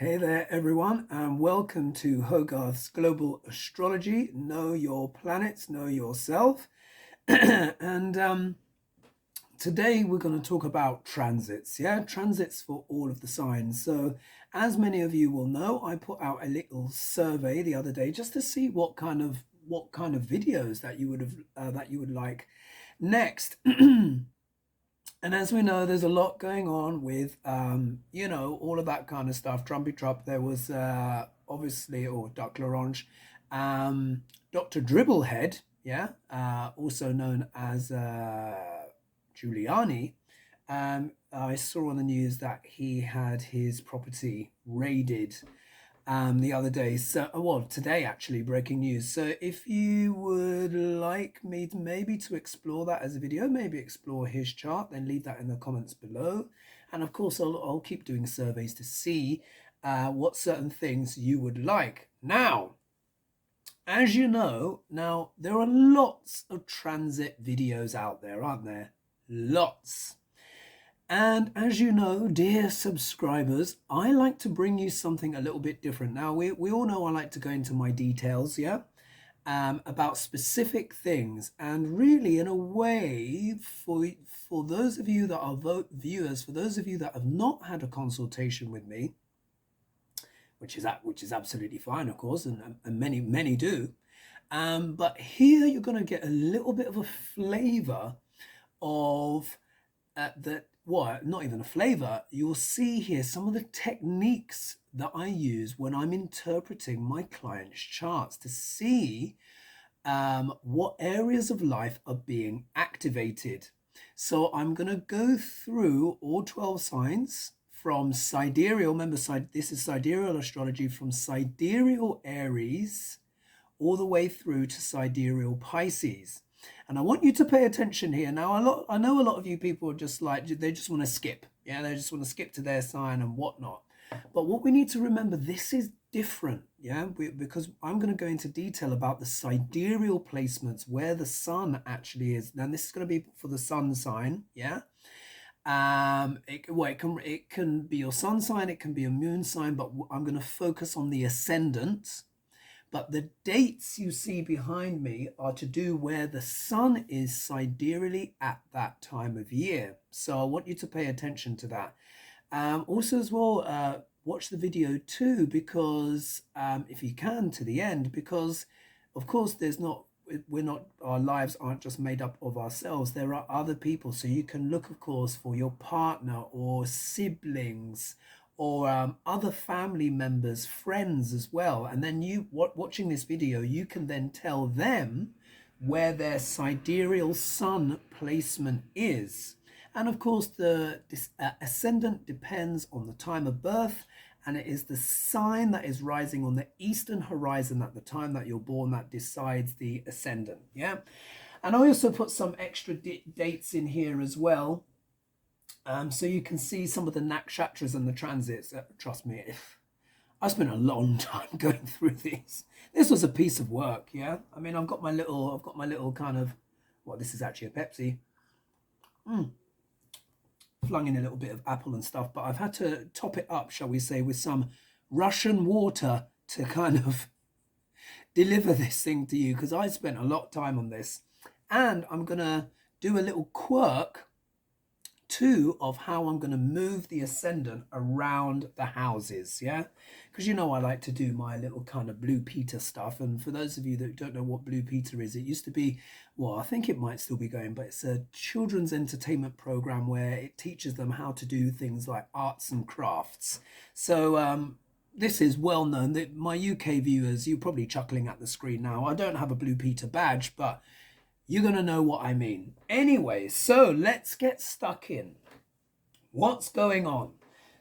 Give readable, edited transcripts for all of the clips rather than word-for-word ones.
Hey there, everyone, and welcome to HOGARTH'S Global Astrology. Know your planets, know yourself. and today we're going to talk about transits. Transits for all of the signs. So, as many of you will know, I put out a little survey the other day just to see what kind of videos that you would like next. And as we know, there's a lot going on with, all of that kind of stuff. Trumpy Trump, there was obviously, or Duck L'Orange, Dr. Dribblehead, also known as Giuliani. I saw on the news that he had his property raided the other day. So, well, today actually, breaking news. So if you would like me to maybe to explore that as a video, maybe explore his chart, then leave that in the comments below. And of course, I'll keep doing surveys to see what certain things you would like. Now, as you know, there are lots of transit videos out there, aren't there? Lots. And as you know, dear subscribers, I like to bring you something a little bit different. Now, we all know I like to go into my details, about specific things. And really, in a way, for those of you that are viewers, for those of you that have not had a consultation with me, which is absolutely fine, of course, and many do. But here you're going to get a little bit of a flavor of not even a flavor. You'll see here some of the techniques that I use when I'm interpreting my clients' charts to see what areas of life are being activated. So I'm going to go through all 12 signs from sidereal. Remember, this is sidereal astrology, from sidereal Aries all the way through to sidereal Pisces. And I want you to pay attention here. Now, I know a lot of you people are just like, they just want to skip. Yeah, they just want to skip to their sign and whatnot. But what we need to remember, this is different, because I'm going to go into detail about the sidereal placements, where the sun actually is. Now, this is going to be for the sun sign, it can be your sun sign, it can be a moon sign, but I'm going to focus on the ascendant. But the dates you see behind me are to do where the sun is sidereally at that time of year. So I want you to pay attention to that. Also as well, watch the video too, because if you can, to the end, because of course our lives aren't just made up of ourselves. There are other people. So you can look, of course, for your partner or siblings, or other family members, friends as well. And then watching this video, you can then tell them where their sidereal sun placement is. And of course, this ascendant depends on the time of birth, and it is the sign that is rising on the eastern horizon at the time that you're born that decides the ascendant, And I also put some extra dates in here as well, so you can see some of the nakshatras and the transits. Trust me, I spent a long time going through these. This was a piece of work, I mean, I've got my little kind of, well, this is actually a Pepsi. Flung in a little bit of apple and stuff, but I've had to top it up, shall we say, with some Russian water to kind of deliver this thing to you, because I spent a lot of time on this. And I'm gonna do a little quirk too of how I'm going to move the ascendant around the houses, because I like to do my little kind of Blue Peter stuff. And for those of you that don't know what Blue Peter is, it used to be, well, I think it might still be going, but it's a children's entertainment program where it teaches them how to do things like arts and crafts. So this is well known. That my UK viewers, you're probably chuckling at the screen now. I don't have a Blue Peter badge, but you're going to know what I mean. Anyway, so let's get stuck in. What's going on?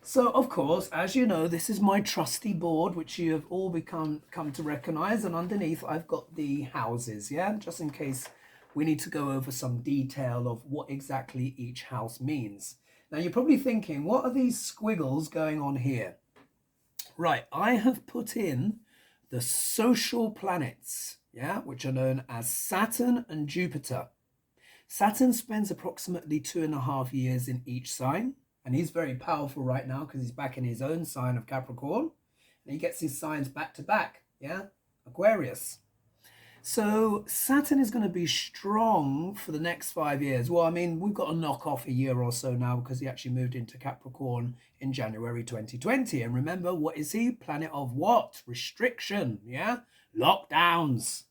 So, of course, as you know, this is my trusty board, which you have all come to recognize. And underneath, I've got the houses, just in case we need to go over some detail of what exactly each house means. Now, you're probably thinking, what are these squiggles going on here? Right, I have put in the social planets, which are known as Saturn and Jupiter. Saturn spends approximately 2.5 years in each sign. And he's very powerful right now because he's back in his own sign of Capricorn. And he gets his signs back to back, yeah? Aquarius. So Saturn is going to be strong for the next 5 years. Well, I mean, we've got to knock off a year or so now because he actually moved into Capricorn in January 2020. And remember, what is he? Planet of what? Restriction, yeah? Lockdowns,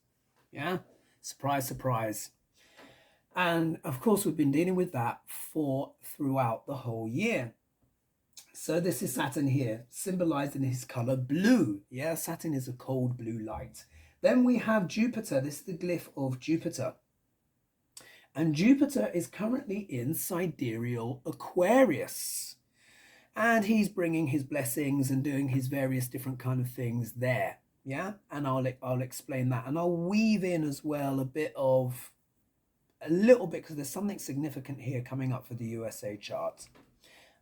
yeah? Surprise, surprise. And of course, we've been dealing with that throughout the whole year. So this is Saturn here, symbolized in his color blue. Yeah, Saturn is a cold blue light. Then we have Jupiter. This is the glyph of Jupiter. And Jupiter is currently in Sidereal Aquarius. And he's bringing his blessings and doing his various different kind of things there. Yeah, and I'll explain that. And I'll weave in as well a little bit because there's something significant here coming up for the USA chart.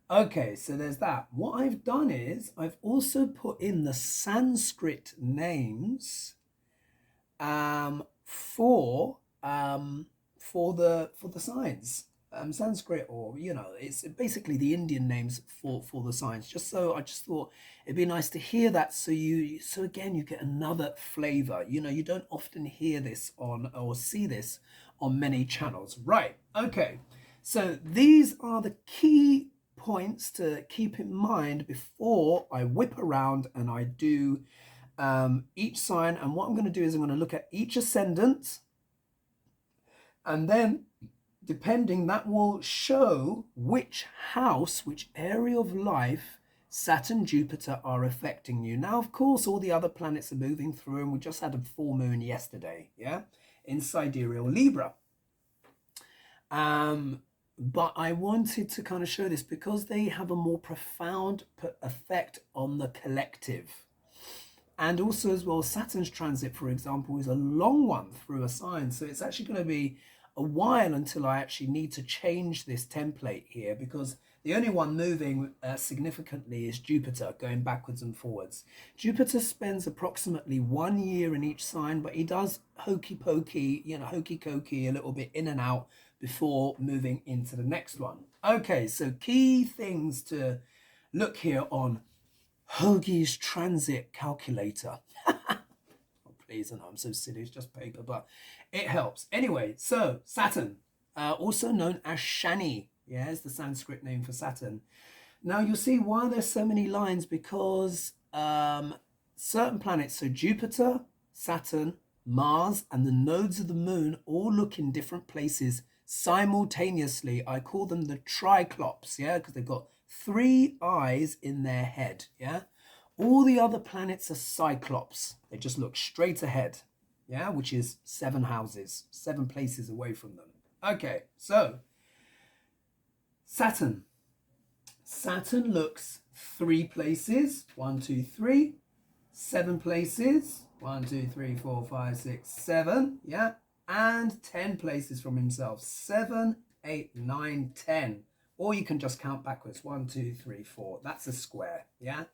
Okay, so there's that. What I've done is I've also put in the Sanskrit names for the signs. Sanskrit, or it's basically the Indian names for the signs. I just thought it'd be nice to hear that, so again you get another flavor. You don't often hear this or see this on many channels. Right, okay, so these are the key points to keep in mind before I whip around and I do each sign. And what I'm going to do is I'm going to look at each ascendant, and then depending, that will show which house, which area of life Saturn, Jupiter are affecting you. Now, of course, all the other planets are moving through, and we just had a full moon yesterday, yeah, in Sidereal Libra. But I wanted to kind of show this because they have a more profound effect on the collective. And also as well, Saturn's transit, for example, is a long one through a sign. So it's actually going to be a while until I actually need to change this template here, because the only one moving significantly is Jupiter, going backwards and forwards. Jupiter spends approximately 1 year in each sign, but he does hokey pokey, hokey cokey a little bit in and out before moving into the next one. Okay, so key things to look here on HOGIE'S transit calculator. Oh, please, I know I'm so silly, it's just paper, but it helps. Anyway, so Saturn, also known as Shani, yeah, is the Sanskrit name for Saturn. Now you'll see why there's so many lines, because certain planets, so Jupiter, Saturn, Mars, and the nodes of the moon all look in different places simultaneously. I call them the triclops, yeah, because they've got 3 eyes in their head, yeah. All the other planets are cyclops. They just look straight ahead, yeah, which is 7 houses, 7 places away from them. Okay, so Saturn looks 3 places, 1, 2, 3, 7 places, 1, 2, 3, 4, 5, 6, 7, yeah, and 10 places from himself, 7, 8, 9, 10. Or you can just count backwards, 1, 2, 3, 4. That's a square, yeah?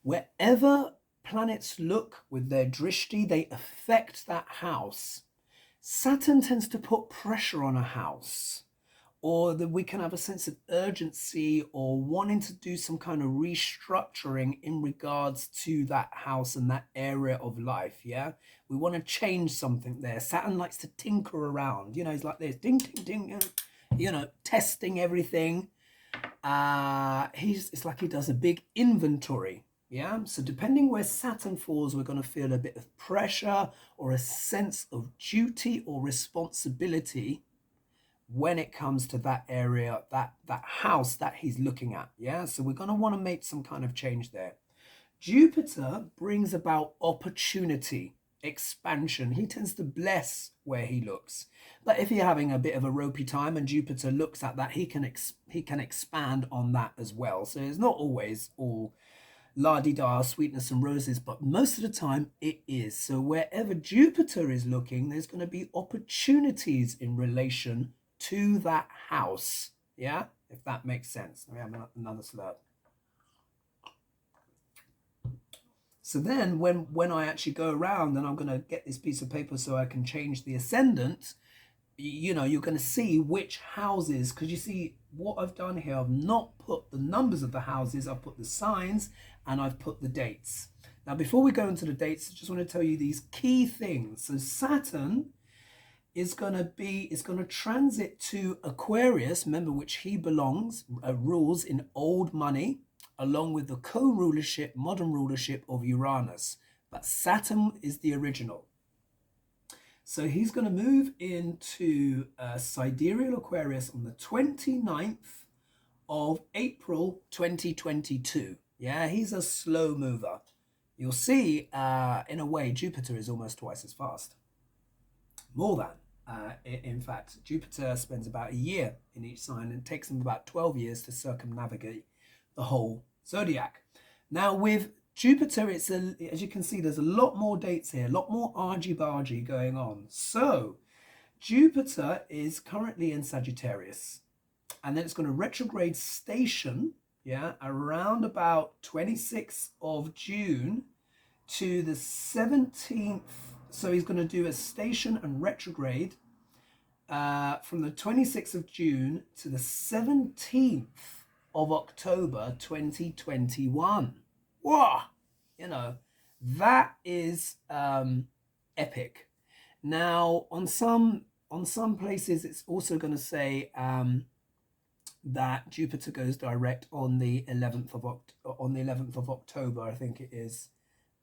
Wherever planets look with their drishti, they affect that house. Saturn tends to put pressure on a house, or that we can have a sense of urgency or wanting to do some kind of restructuring in regards to that house and that area of life, yeah? We want to change something there. Saturn likes to tinker around, he's like this, ding, ding, ding, testing everything. It's like he does a big inventory, yeah? So depending where Saturn falls, we're going to feel a bit of pressure or a sense of duty or responsibility when it comes to that area, that house that he's looking at, yeah? So we're going to want to make some kind of change there. Jupiter brings about opportunity, expansion. He tends to bless where he looks. But if you're having a bit of a ropey time and Jupiter looks at that, he can expand on that as well. So it's not always all la-di-da, sweetness and roses, but most of the time it is. So wherever Jupiter is looking, there's going to be opportunities in relation to that house, yeah, if that makes sense. Let me have another slurp. So then when I actually go around and I'm going to get this piece of paper so I can change the ascendant, you're going to see which houses, because you see what I've done here, I've not put the numbers of the houses, I've put the signs, and I've put the dates. Now, before we go into the dates, I just want to tell you these key things. So Saturn is going to transit to Aquarius, remember, which he belongs, rules in old money, along with the co-rulership, modern rulership of Uranus. But Saturn is the original. So he's going to move into Sidereal Aquarius on the 29th of April 2022. Yeah, he's a slow mover. You'll see, in a way, Jupiter is almost twice as fast. More than. In fact, Jupiter spends about a year in each sign, and it takes him about 12 years to circumnavigate the whole zodiac. Now, with Jupiter, as you can see, there's a lot more dates here, a lot more argy-bargy going on. So, Jupiter is currently in Sagittarius, and then it's going to retrograde station, yeah, around about 26th of June to the 17th. So he's going to do a station and retrograde from the 26th of June to the 17th of October 2021. Wow! You know, that is epic. Now, on some places, it's also going to say that Jupiter goes direct on the 11th of October, I think it is.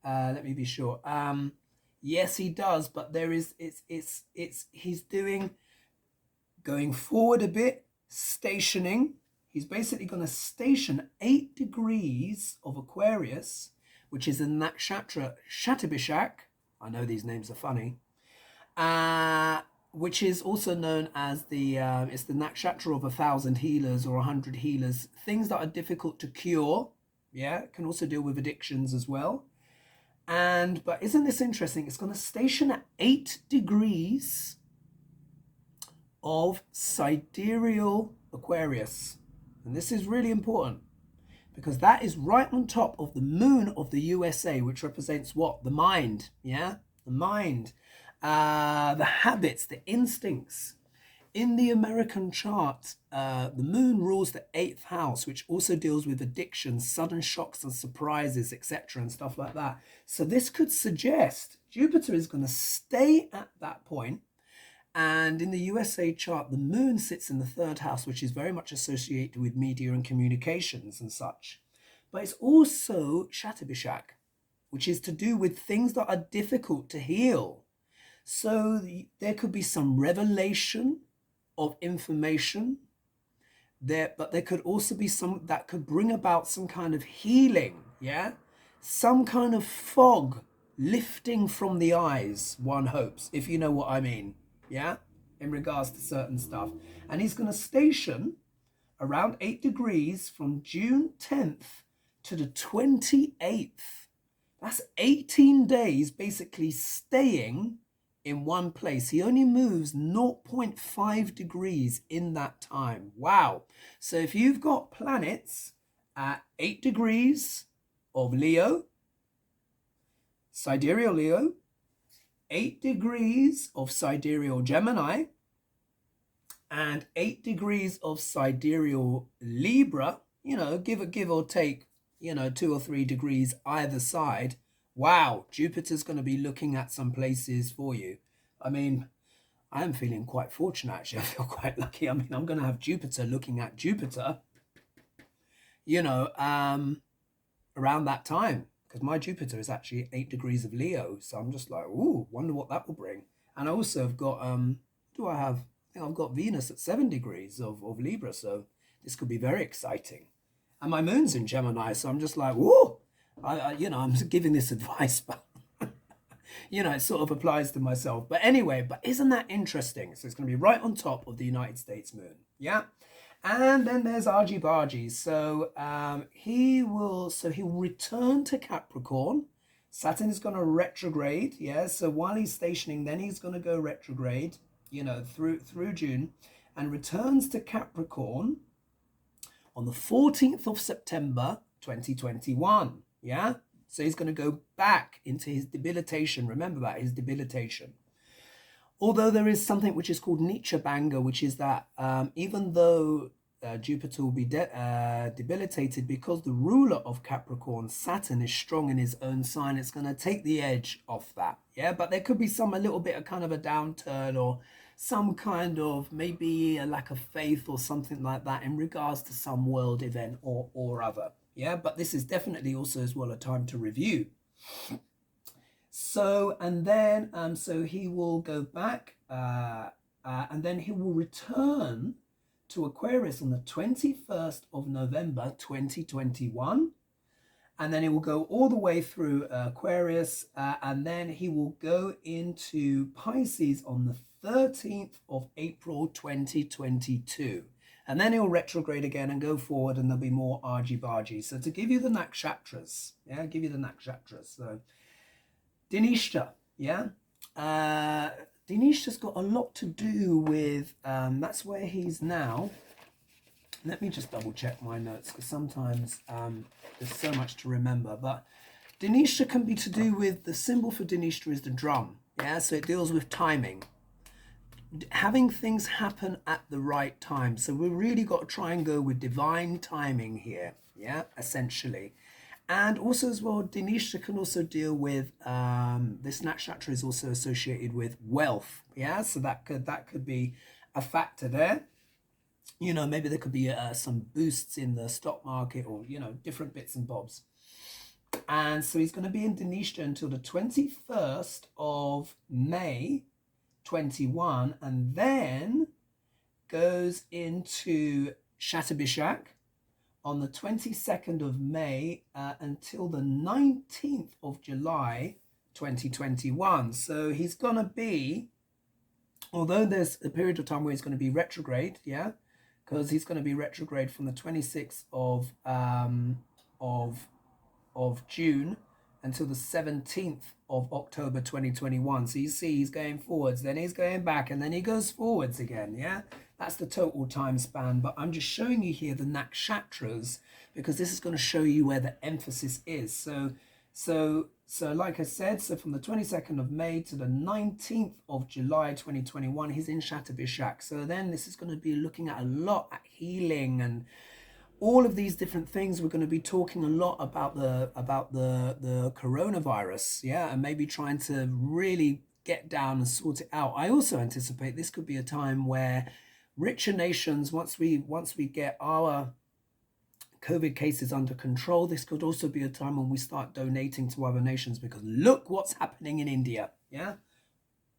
Let me be sure. Yes, he does, but he's going forward a bit, stationing. He's basically going to station 8 degrees of Aquarius, which is the nakshatra Shatibishak. I know these names are funny. Which is also known as it's the nakshatra of 1,000 healers or 100 healers. Things that are difficult to cure. Yeah, can also deal with addictions as well. But isn't this interesting? It's going to station at 8 degrees of Sidereal Aquarius. And this is really important because that is right on top of the moon of the USA, which represents what? The mind, yeah? The mind, the habits, the instincts. In the American chart, the moon rules the 8th house, which also deals with addictions, sudden shocks and surprises, etc. and stuff like that. So this could suggest Jupiter is going to stay at that point. And in the USA chart, the moon sits in the 3rd house, which is very much associated with media and communications and such. But it's also Shatibishak, which is to do with things that are difficult to heal. So there could be some revelation of information there, but there could also be some that could bring about some kind of healing, yeah? Some kind of fog lifting from the eyes, one hopes, if you know what I mean, yeah? In regards to certain stuff. And he's going to station around 8 degrees from June 10th to the 28th. That's 18 days basically staying in one place. He only moves 0.5 degrees in that time. Wow. So if you've got planets at 8 degrees of Leo, Sidereal Leo, 8 degrees of Sidereal Gemini, and 8 degrees of Sidereal Libra, you know, give or take, you know, 2 or 3 degrees either side. Wow, Jupiter's going to be looking at some places for you. I mean, I'm feeling quite fortunate, actually. I feel quite lucky. I mean, I'm going to have Jupiter looking at Jupiter, you know, around that time. Because my Jupiter is actually 8 degrees of Leo. So I'm just like, ooh, wonder what that will bring. And I also have got, do I have? I think I've got Venus at 7 degrees of Libra. So this could be very exciting. And my moon's in Gemini. So I'm just like, whoa. You know, I'm giving this advice, but, you know, it sort of applies to myself. But anyway, but isn't that interesting? So it's going to be right on top of the United States moon. Yeah. And then there's Argy Bargy. So he'll return to Capricorn. Saturn is going to retrograde. Yeah. So while he's stationing, then he's going to go retrograde, you know, through June, and returns to Capricorn on the 14th of September, 2021. Yeah, so he's going to go back into his debilitation. Remember that, his debilitation. Although there is something which is called Nietzsche Banga, which is that even though Jupiter will be debilitated because the ruler of Capricorn, Saturn, is strong in his own sign. It's going to take the edge off that. Yeah, but there could be a little bit of kind of a downturn, or some kind of maybe a lack of faith or something like that in regards to some world event or other. Yeah, but this is definitely also as well a time to review. So, and then, so he will go back, and then he will return to Aquarius on the 21st of November 2021, and then he will go all the way through Aquarius, and then he will go into Pisces on the 13th of April 2022, and then he'll retrograde again and go forward, and there'll be more argy-bargy. So to give you the nakshatras, yeah, give you the nakshatras. So Dinishta, yeah, Dinishta's got a lot to do with, that's where he's now. Let me just double check my notes, because sometimes there's so much to remember. But Dinishta can be to do with, the symbol for Dinishta is the drum. Yeah, so it deals with timing. Having things happen at the right time. So we've really got to try and go with divine timing here. Yeah, essentially. And also as well, Dinishta can also deal with, this nakshatra is also associated with wealth. Yeah, so that could be a factor there. You know, maybe there could be some boosts in the stock market, or, you know, different bits and bobs. And so he's going to be in Dinishta until the 21st of May 21, and then goes into Shatabishak on the 22nd of May until the 19th of July 2021. So he's going to be, although there's a period of time where he's going to be retrograde, yeah, because he's going to be retrograde from the 26th of June until the 17th of October 2021. So you see he's going forwards, then he's going back, and then he goes forwards again, yeah? That's the total time span, but I'm just showing you here the nakshatras because this is going to show you where the emphasis is. So like I said, so from the 22nd of May to the 19th of July 2021, he's in Shatabishak. So then this is going to be looking at a lot at healing and all of these different things. We're going to be talking a lot about the coronavirus, yeah, and maybe trying to really get down and sort it out. I also anticipate this could be a time where richer nations, once we get our COVID cases under control, this could also be a time when we start donating to other nations, because look what's happening in India, yeah,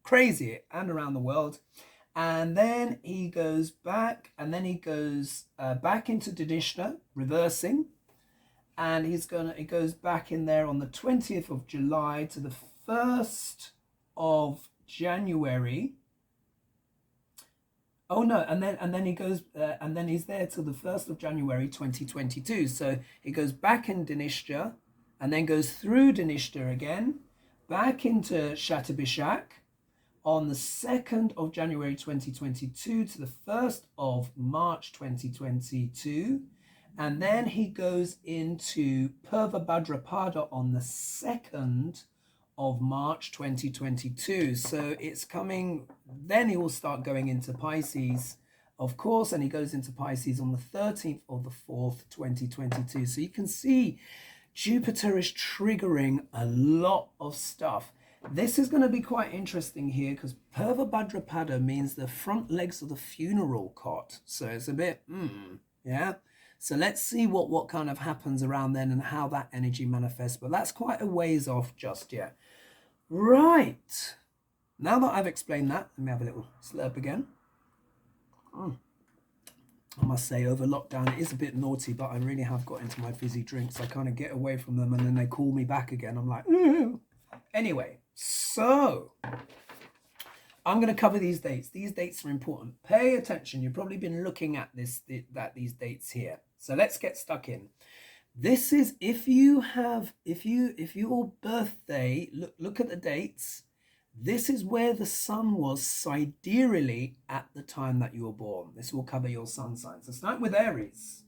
crazy, and around the world. And then he goes back, and then he goes back into Dinishta, reversing, and he goes back in there on the 20th of July to the 1st of January. Oh no, and then he goes, and then he's there till the 1st of January 2022. So he goes back in Dinishta, and then goes through Dinishta again, back into Shatabishak on the 2nd of January 2022 to the 1st of March 2022. And then he goes into Purva Bhadrapada on the 2nd of March 2022. So it's coming, then he will start going into Pisces, of course, and he goes into Pisces on the 13th of the 4th, 2022. So you can see Jupiter is triggering a lot of stuff. This is going to be quite interesting here, because Purva Bhadrapada means the front legs of the funeral cot. So it's a bit, yeah. So let's see what kind of happens around then and how that energy manifests. But that's quite a ways off just yet. Right. Now that I've explained that, let me have a little slurp again. I must say, over lockdown, it is a bit naughty, but I really have got into my fizzy drinks. I kind of get away from them, and then they call me back again. I'm like, ooh. Anyway, so I'm going to cover these dates. These dates are important. Pay attention. You've probably been looking at these dates here. So let's get stuck in. This is if your birthday, look at the dates. This is where the sun was sidereally at the time that you were born. This will cover your sun signs. Let's start with Aries.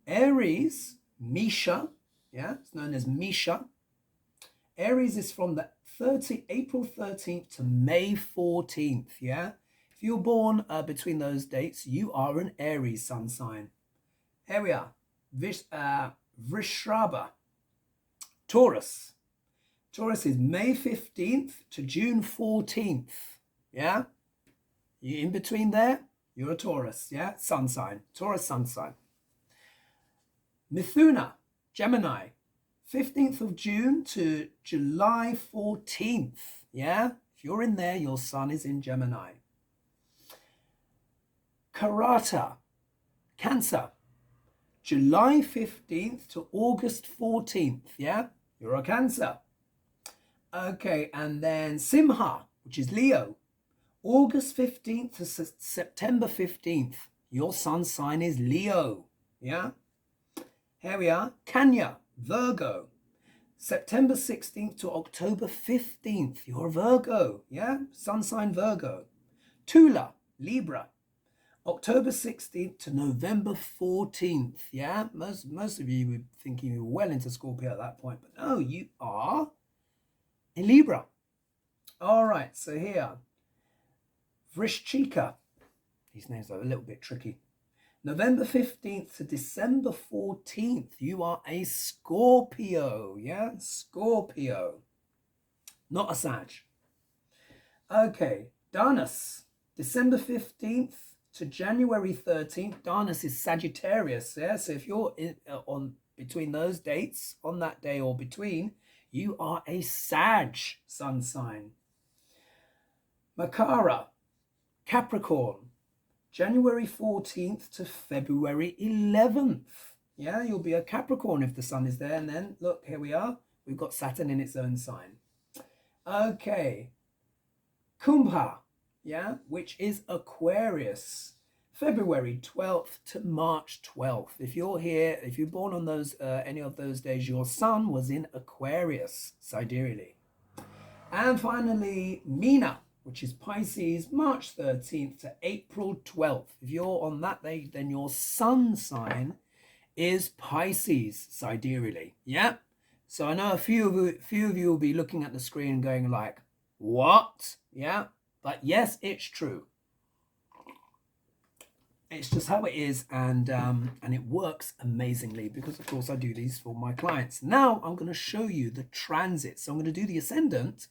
Aries, Misha, yeah, it's known as Misha. Aries is from the April 13th to May 14th, yeah? If you're born between those dates, you are an Aries sun sign. Here we are. Vrishrabha. Taurus. Taurus is May 15th to June 14th. Yeah? You in between there? You're a Taurus. Yeah? Sun sign. Taurus sun sign. Mithuna. Gemini. 15th of June to July 14th. Yeah? If you're in there, your sun is in Gemini. Karata. Cancer. July 15th to August 14th. Yeah? You're a Cancer. Okay, and then Simha, which is Leo. August 15th to September 15th. Your sun sign is Leo. Yeah? Here we are. KANYA, Virgo. September 16th to October 15th. You're a Virgo. Yeah? Sun sign Virgo. TULA, Libra. October 16th to November 14th. Yeah? Most of you were thinking you were well into Scorpio at that point. But no, you are in Libra. All right, so here. Vrishchika. These names are a little bit tricky. November 15th to December 14th. You are a Scorpio. Yeah? Scorpio. Not a Sag. Okay. Dhanus. December 15th to January 13th. Dhanus is Sagittarius. Yeah? So if you're on between those dates, on that day or between, you are a Sag sun sign. Makara. Capricorn. January 14th to February 11th. Yeah, you'll be a Capricorn if the sun is there. And then, look, here we are. We've got Saturn in its own sign. Okay. KUMBHA, yeah, which is Aquarius. February 12th to March 12th. If you're here, if you're born on those any of those days, your sun was in Aquarius, sidereally. And finally, Meena, which is Pisces, March 13th to April 12th. If you're on that day, then your sun sign is Pisces, sidereally. Yeah? So I know a few of you will be looking at the screen going like, what? Yeah? But yes, it's true. It's just how it is, and it works amazingly because, of course, I do these for my clients. Now I'm going to show you the transits. So I'm going to do the Ascendant,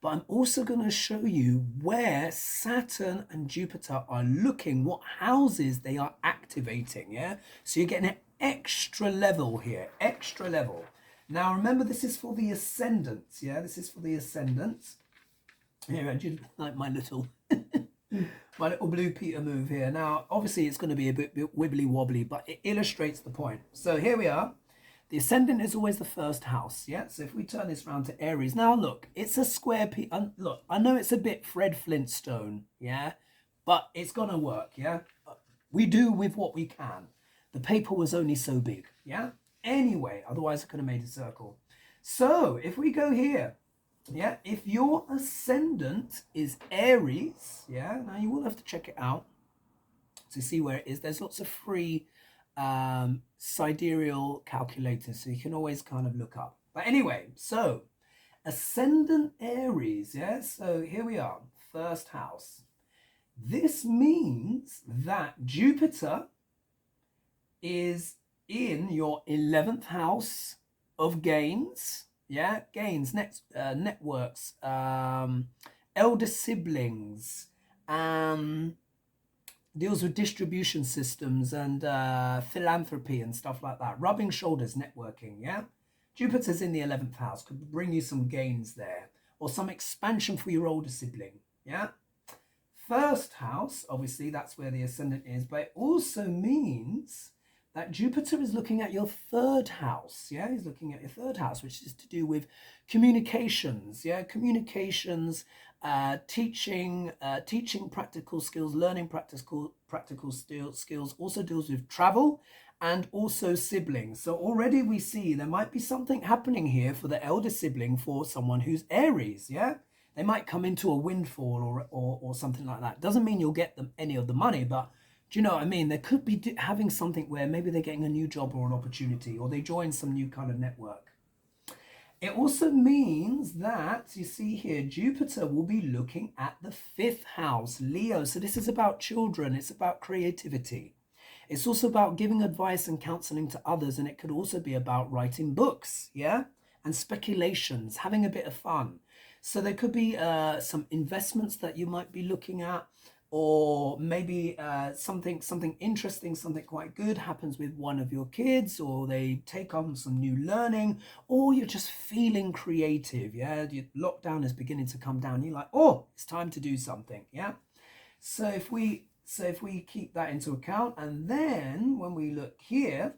but I'm also going to show you where Saturn and Jupiter are looking, what houses they are activating, yeah? So you're getting an extra level here, extra level. Now, remember, this is for the Ascendant, yeah? This is for the Ascendant. Here, I do like my little... my little Blue Peter move here. Now, obviously, it's going to be a bit wibbly wobbly, but it illustrates the point. So here we are. The Ascendant is always the first house, yeah? So if we turn this round to Aries. Now, look, it's a square piece. Look, I know it's a bit Fred Flintstone, yeah? But it's going to work, yeah? We do with what we can. The paper was only so big, yeah? Anyway, otherwise I could have made a circle. So if we go here, yeah, if your Ascendant is Aries, yeah, now you will have to check it out to see where it is. There's lots of free sidereal calculators, so you can always kind of look up. But anyway, so Ascendant Aries, yeah, so here we are, first house. This means that Jupiter is in your 11th house of gains. Yeah, gains, networks, elder siblings, deals with distribution systems and philanthropy and stuff like that. Rubbing shoulders, networking, yeah? Jupiter's in the 11th house, could bring you some gains there, or some expansion for your older sibling, yeah? First house, obviously, that's where the Ascendant is, but it also means that Jupiter is looking at your third house, yeah? He's looking at your third house, which is to do with communications, yeah? Communications, teaching practical skills, learning practical skills, also deals with travel and also siblings. So already we see there might be something happening here for the elder sibling for someone who's Aries, yeah? They might come into a windfall or something like that. Doesn't mean you'll get them any of the money, but do you know what I mean? They could be having something where maybe they're getting a new job or an opportunity, or they join some new kind of network. It also means that, you see here, Jupiter will be looking at the 5th house, Leo. So this is about children. It's about creativity. It's also about giving advice and counseling to others. And it could also be about writing books, yeah? And speculations, having a bit of fun. So there could be some investments that you might be looking at, or maybe something interesting, something quite good happens with one of your kids, or they take on some new learning, or you're just feeling creative, yeah? Your lockdown is beginning to come down. You're like, oh, it's time to do something, yeah? So if we keep that into account, and then when we look here,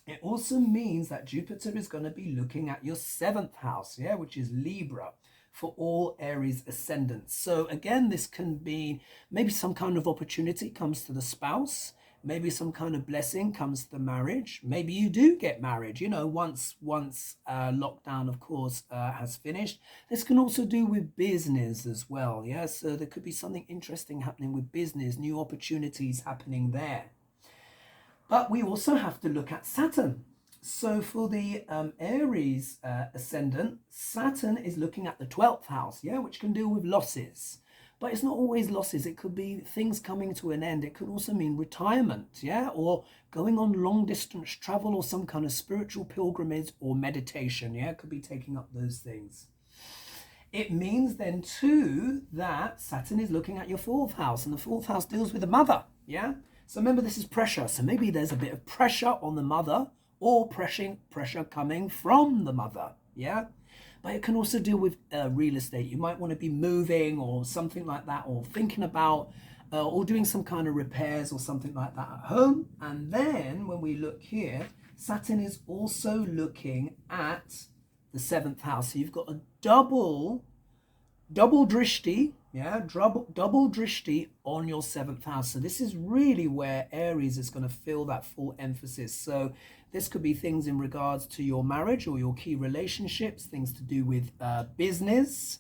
it also means that Jupiter is going to be looking at your 7th house, yeah, which is Libra, for all Aries ascendants. So again, this can be maybe some kind of opportunity comes to the spouse, maybe some kind of blessing comes to the marriage. Maybe you do get married, you know, once lockdown, of course, has finished. This can also do with business as well, yeah. So there could be something interesting happening with business, new opportunities happening there. But we also have to look at Saturn. So for the Aries ascendant, Saturn is looking at the 12th house, yeah, which can deal with losses. But it's not always losses. It could be things coming to an end. It could also mean retirement, yeah, or going on long distance travel, or some kind of spiritual pilgrimage or meditation, yeah, it could be taking up those things. It means then too that Saturn is looking at your 4th house, and the 4th house deals with the mother, yeah. So remember, this is pressure. So maybe there's a bit of pressure on the mother, or pressure coming from the mother, yeah? But it can also deal with real estate. You might want to be moving or something like that, or thinking about or doing some kind of repairs or something like that at home. And then when we look here, Saturn is also looking at the 7th house. So you've got a double drishti, yeah, double drishti on your 7th house. So this is really where Aries is going to feel that full emphasis. So this could be things in regards to your marriage or your key relationships, things to do with business.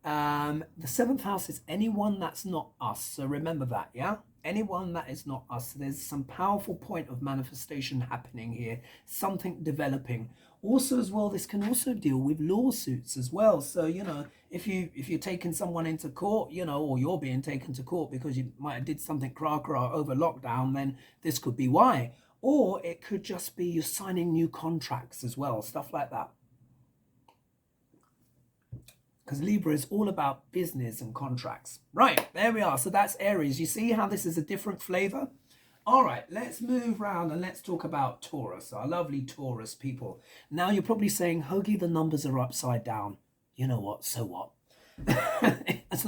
The 7th house is anyone that's not us. So remember that, yeah? Anyone that is not us. So there's some powerful point of manifestation happening here, something developing. Also as well, this can also deal with lawsuits as well. So, you know, if you're taking someone into court, you know, or you're being taken to court because you might have did something cra over lockdown, then this could be why. Or it could just be you're signing new contracts as well, stuff like that. Because Libra is all about business and contracts. Right, there we are. So that's Aries. You see how this is a different flavor? All right, let's move around and let's talk about Taurus, our lovely Taurus people. Now you're probably saying, Hoagie, the numbers are upside down. You know what? So what? as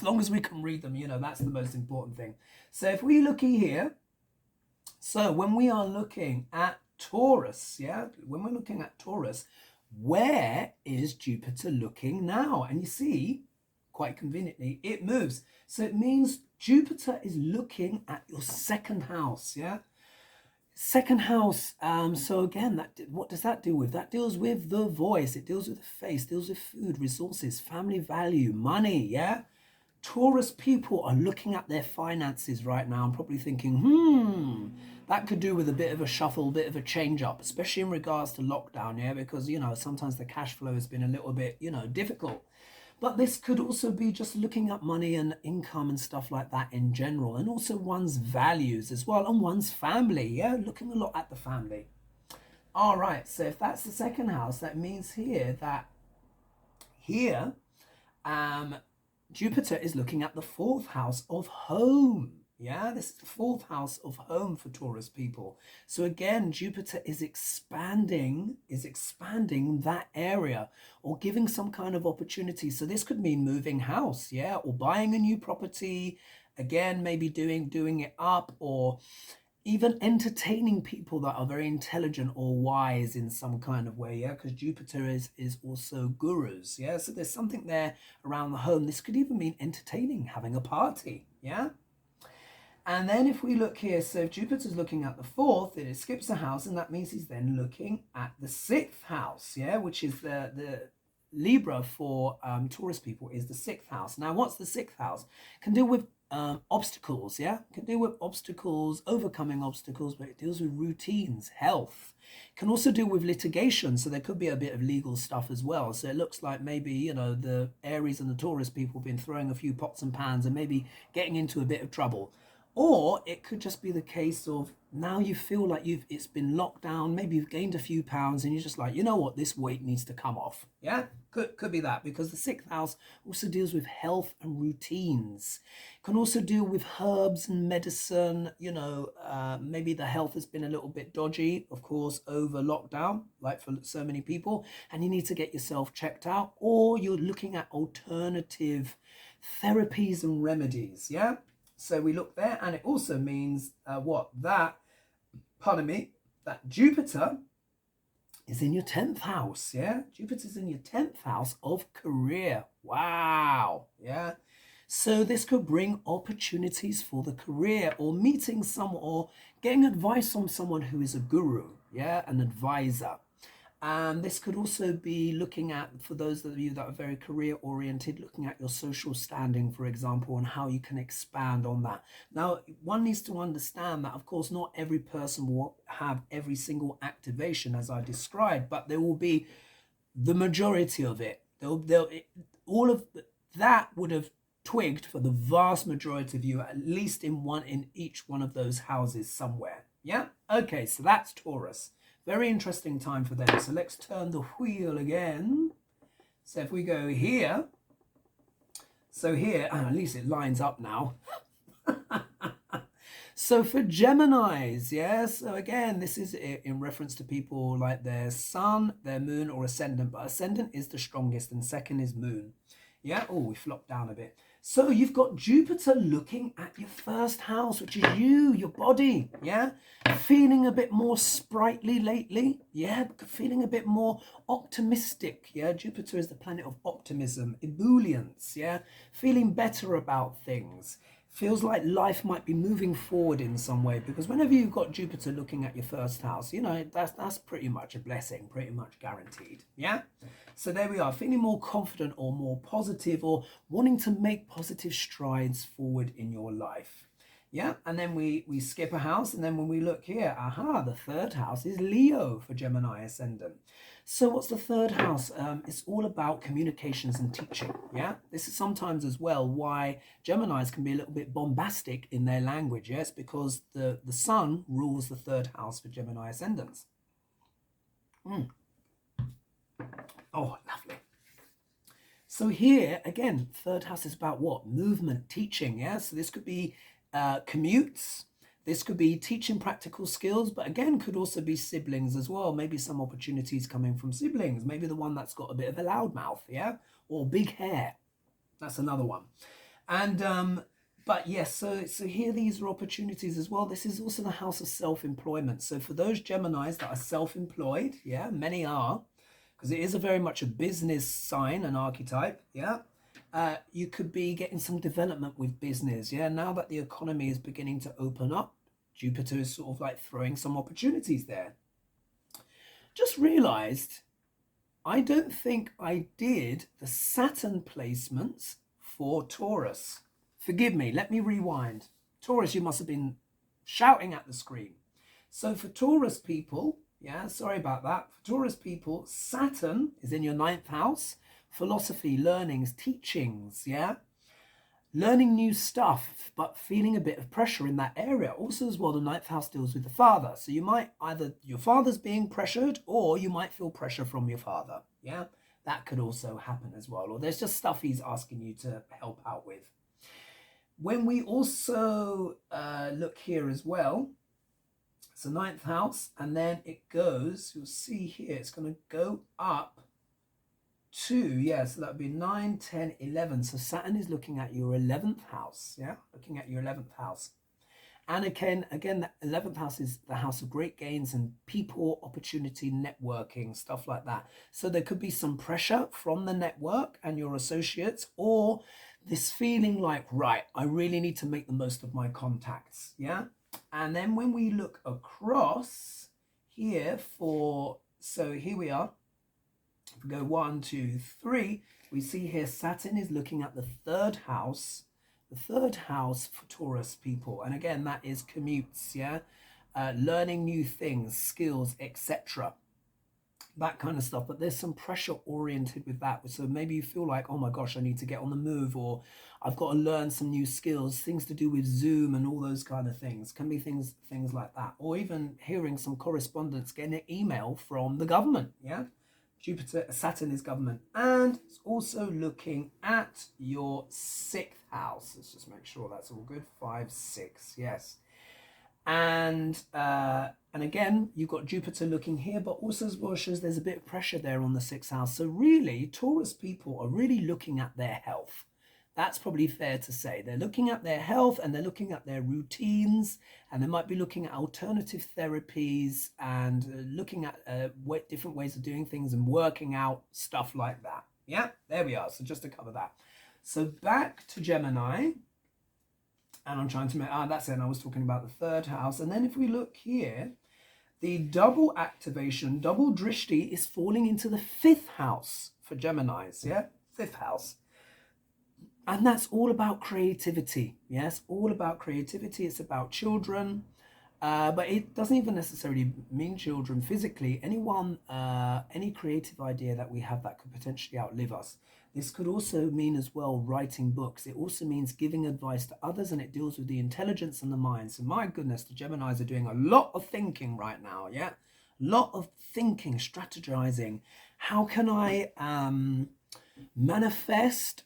long as we can read them, you know, that's the most important thing. So if we look here, so when we are looking at Taurus, yeah, when we're looking at Taurus, where is Jupiter looking now? And you see, quite conveniently, it moves. So it means Jupiter is looking at your 2nd house, yeah? 2nd house. So again, what does that deal with? That deals with the voice. It deals with the face, deals with food, resources, family value, money, yeah? Taurus people are looking at their finances right now and probably thinking, that could do with a bit of a shuffle, a bit of a change up, especially in regards to lockdown, yeah, because, you know, sometimes the cash flow has been a little bit, you know, difficult. But this could also be just looking at money and income and stuff like that in general, and also one's values as well, and one's family, yeah, looking a lot at the family. All right, so if that's the 2nd house, that means here Jupiter is looking at the 4th house of home. Yeah, this is the 4th house of home for Taurus people. So again, Jupiter is expanding that area, or giving some kind of opportunity. So this could mean moving house, yeah, or buying a new property. Again, maybe doing it up, or even entertaining people that are very intelligent or wise in some kind of way, yeah, because Jupiter is also gurus, yeah. So there's something there around the home. This could even mean entertaining, having a party, yeah. And then if we look here, so if Jupiter's looking at the 4th, it skips a house, and that means he's then looking at the 6th house, yeah, which is the Libra for Taurus people is the 6th house. Now, what's the 6th house? Can deal with obstacles, yeah? It can deal with obstacles, overcoming obstacles, but it deals with routines, health. It can also deal with litigation, so there could be a bit of legal stuff as well. So it looks like maybe, you know, the Aries and the Taurus people have been throwing a few pots and pans and maybe getting into a bit of trouble. Or it could just be the case of now you feel like it's been locked down, maybe you've gained a few pounds and you're just like, you know what, this weight needs to come off. Yeah, could be that, because the 6th house also deals with health and routines. It can also deal with herbs and medicine. You know, maybe the health has been a little bit dodgy, of course, over lockdown, like for so many people, and you need to get yourself checked out, or you're looking at alternative therapies and remedies. Yeah. So we look there, and it also means that Jupiter is in your 10th house. Yeah, Jupiter's in your 10th house of career. Wow. Yeah. So this could bring opportunities for the career, or meeting someone, or getting advice from someone who is a guru. Yeah, an advisor. And this could also be looking at, for those of you that are very career oriented, looking at your social standing, for example, and how you can expand on that. Now, one needs to understand that, of course, not every person will have every single activation as I described, but there will be the majority of it. All of that would have twigged for the vast majority of you, at least in each one of those houses somewhere. Yeah? Okay, so that's Taurus. Very interesting time for them. So let's turn the wheel again. So if we go here, so here, at least it lines up now. So for Geminis, yeah, so again, this is in reference to people like their sun, their moon, or ascendant, but ascendant is the strongest and second is moon. Yeah, oh, we flopped down a bit. So you've got Jupiter looking at your 1st house, which is you, your body, yeah? Feeling a bit more sprightly lately, yeah? Feeling a bit more optimistic, yeah? Jupiter is the planet of optimism, ebullience, yeah? Feeling better about things. Feels like life might be moving forward in some way, because whenever you've got Jupiter looking at your 1st house, you know, that's pretty much a blessing, pretty much guaranteed, yeah? So there we are, feeling more confident or more positive, or wanting to make positive strides forward in your life. Yeah, and then we skip a house, and then when we look here, the 3rd house is Leo for Gemini ascendant. So what's the 3rd house? It's all about communications and teaching. Yeah, this is sometimes as well why Geminis can be a little bit bombastic in their language. Yes, because the sun rules the 3rd house for Gemini ascendants. Oh, lovely. So here again, 3rd house is about what? Movement, teaching. Yeah, so this could be commutes. This could be teaching practical skills, but again, could also be siblings as well. Maybe some opportunities coming from siblings. Maybe the one that's got a bit of a loud mouth, yeah? Or big hair. That's another one. And, but yes, so here these are opportunities as well. This is also the house of self-employment. So for those Geminis that are self-employed, yeah, many are, because it is a very much a business sign, an archetype, yeah? You could be getting some development with business, yeah? Now that the economy is beginning to open up, Jupiter is sort of like throwing some opportunities there. Just realized I don't think I did the Saturn placements for Taurus. Forgive me, let me rewind. Taurus, you must have been shouting at the screen. So for Taurus people, yeah, sorry about that. For Taurus people, Saturn is in your 9th house. Philosophy, learnings, teachings, yeah? Learning new stuff, but feeling a bit of pressure in that area. Also as well, the 9th house deals with the father. So you might either, your father's being pressured, or you might feel pressure from your father, yeah? That could also happen as well. Or there's just stuff he's asking you to help out with. When we also look here as well, it's the 9th house, and then it goes, you'll see here, it's going to go up to, yeah, so that would be 9, 10, 11. So Saturn is looking at your 11th house, yeah, looking at your 11th house. And again, the 11th house is the house of great gains and people, opportunity, networking, stuff like that. So there could be some pressure from the network and your associates, or this feeling like, right, I really need to make the most of my contacts, yeah? And then when we look across here so here we are. If we go 1, 2, 3, we see here Saturn is looking at the 3rd house The third house for Taurus people, and again, that is commutes, yeah, learning new things, skills, etc., that kind of stuff. But there's some pressure oriented with that, so maybe you feel like, oh my gosh, I need to get on the move, or I've got to learn some new skills, things to do with Zoom and all those kind of things. Can be things like that, or even hearing some correspondence, getting an email from the government. Yeah, Jupiter, Saturn is government, and it's also looking at your 6th house. Let's just make sure that's all good. 5, 6, yes. And again, you've got Jupiter looking here, but also as well shows there's a bit of pressure there on the 6th house. So really, Taurus people are really looking at their health. That's probably fair to say. They're looking at their health, and they're looking at their routines, and they might be looking at alternative therapies, and looking at different ways of doing things and working out, stuff like that. Yeah, there we are. So just to cover that. So back to Gemini. And I'm trying to make, that's it. And I was talking about the 3rd house. And then if we look here, the double activation, double drishti is falling into the 5th house for Geminis. Yeah, 5th house. And that's all about creativity. Yes, all about creativity. It's about children. But it doesn't even necessarily mean children physically. Anyone, any creative idea that we have that could potentially outlive us. This could also mean as well writing books. It also means giving advice to others, and it deals with the intelligence and the mind. So my goodness, the Geminis are doing a lot of thinking right now. Yeah, a lot of thinking, strategizing. How can I manifest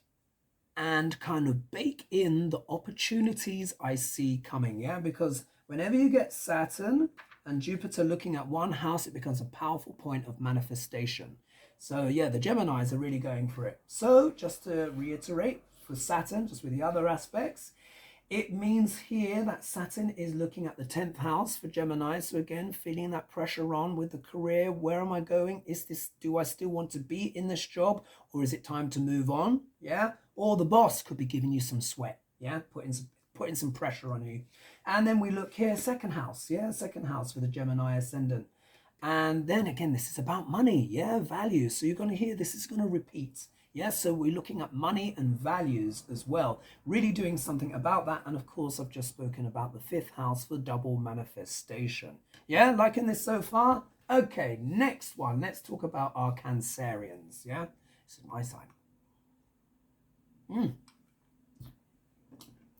and kind of bake in the opportunities I see coming? Yeah, because whenever you get Saturn and Jupiter looking at one house, it becomes a powerful point of manifestation. So yeah, the Geminis are really going for it. So just to reiterate, for Saturn, just with the other aspects, it means here that Saturn is looking at the 10th house for Gemini. So again, feeling that pressure on with the career. Where am I going? Do I still want to be in this job, or is it time to move on? Yeah. Or the boss could be giving you some sweat. Yeah. Putting some pressure on you. And then we look here, 2nd house. Yeah. 2nd house for the Gemini ascendant. And then again, this is about money. Yeah. Values. So you're going to hear this is going to repeat. Yes, so we're looking at money and values as well, really doing something about that. And of course, I've just spoken about the 5th house for double manifestation. Yeah, liking this so far? Okay, next one. Let's talk about our Cancerians. Yeah, this is my side.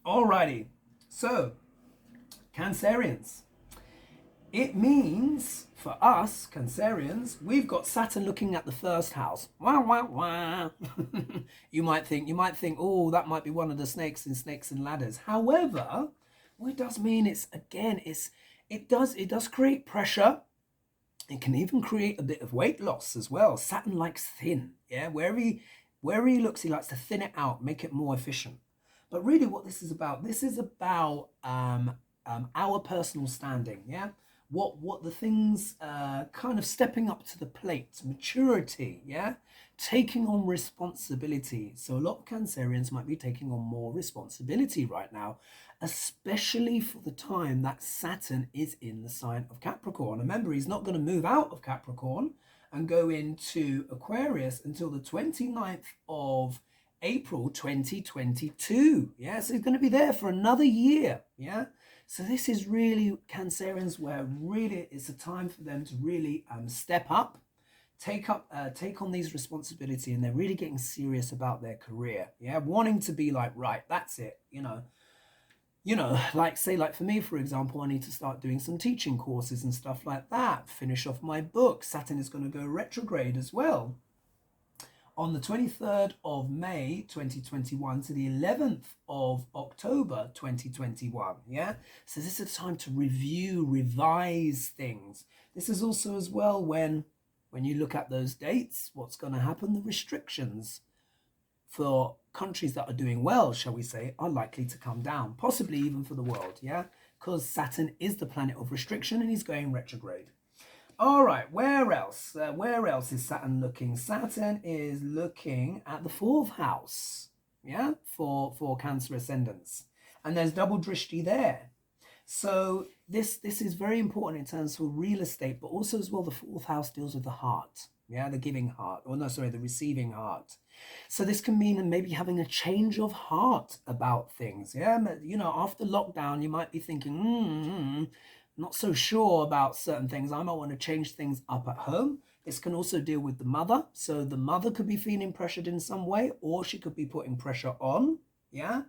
Alrighty, so Cancerians. It means for us, Cancerians, we've got Saturn looking at the 1st house. Wah, wah, wah. You might think, oh, that might be one of the snakes in Snakes and Ladders. However, what it does mean is, again, it does create pressure. It can even create a bit of weight loss as well. Saturn likes thin. Yeah, wherever he looks, he likes to thin it out, make it more efficient. But really, what this is about our personal standing. Yeah. What the things kind of stepping up to the plate, maturity, yeah, taking on responsibility. So a lot of Cancerians might be taking on more responsibility right now, especially for the time that Saturn is in the sign of Capricorn. Remember, he's not going to move out of Capricorn and go into Aquarius until the 29th of April 2022. Yeah, so he's going to be there for another year. Yeah. So this is really Cancerians where really it's a time for them to really step up, take on these responsibilities, and they're really getting serious about their career. Yeah, wanting to be like, right, that's it. You know, like for me, for example, I need to start doing some teaching courses and stuff like that. Finish off my book. Saturn is going to go retrograde as well on the 23rd of May 2021 to the 11th of October 2021. Yeah, so this is a time to review, revise things. This is also as well when you look at those dates, what's going to happen, the restrictions for countries that are doing well, shall we say, are likely to come down, possibly even for the world. Yeah, because Saturn is the planet of restriction and he's going retrograde. All right, where else? Where else is Saturn looking? Saturn is looking at the 4th house, yeah, for Cancer ascendants. And there's double drishti there. So this is very important in terms of real estate, but also as well the 4th house deals with the heart. yeah, the giving heart, or no, sorry, the receiving heart. So this can mean maybe having a change of heart about things. Yeah, you know, after lockdown, you might be thinking, not so sure about certain things. I might want to change things up at home. This can also deal with the mother. So the mother could be feeling pressured in some way, or she could be putting pressure on. Yeah.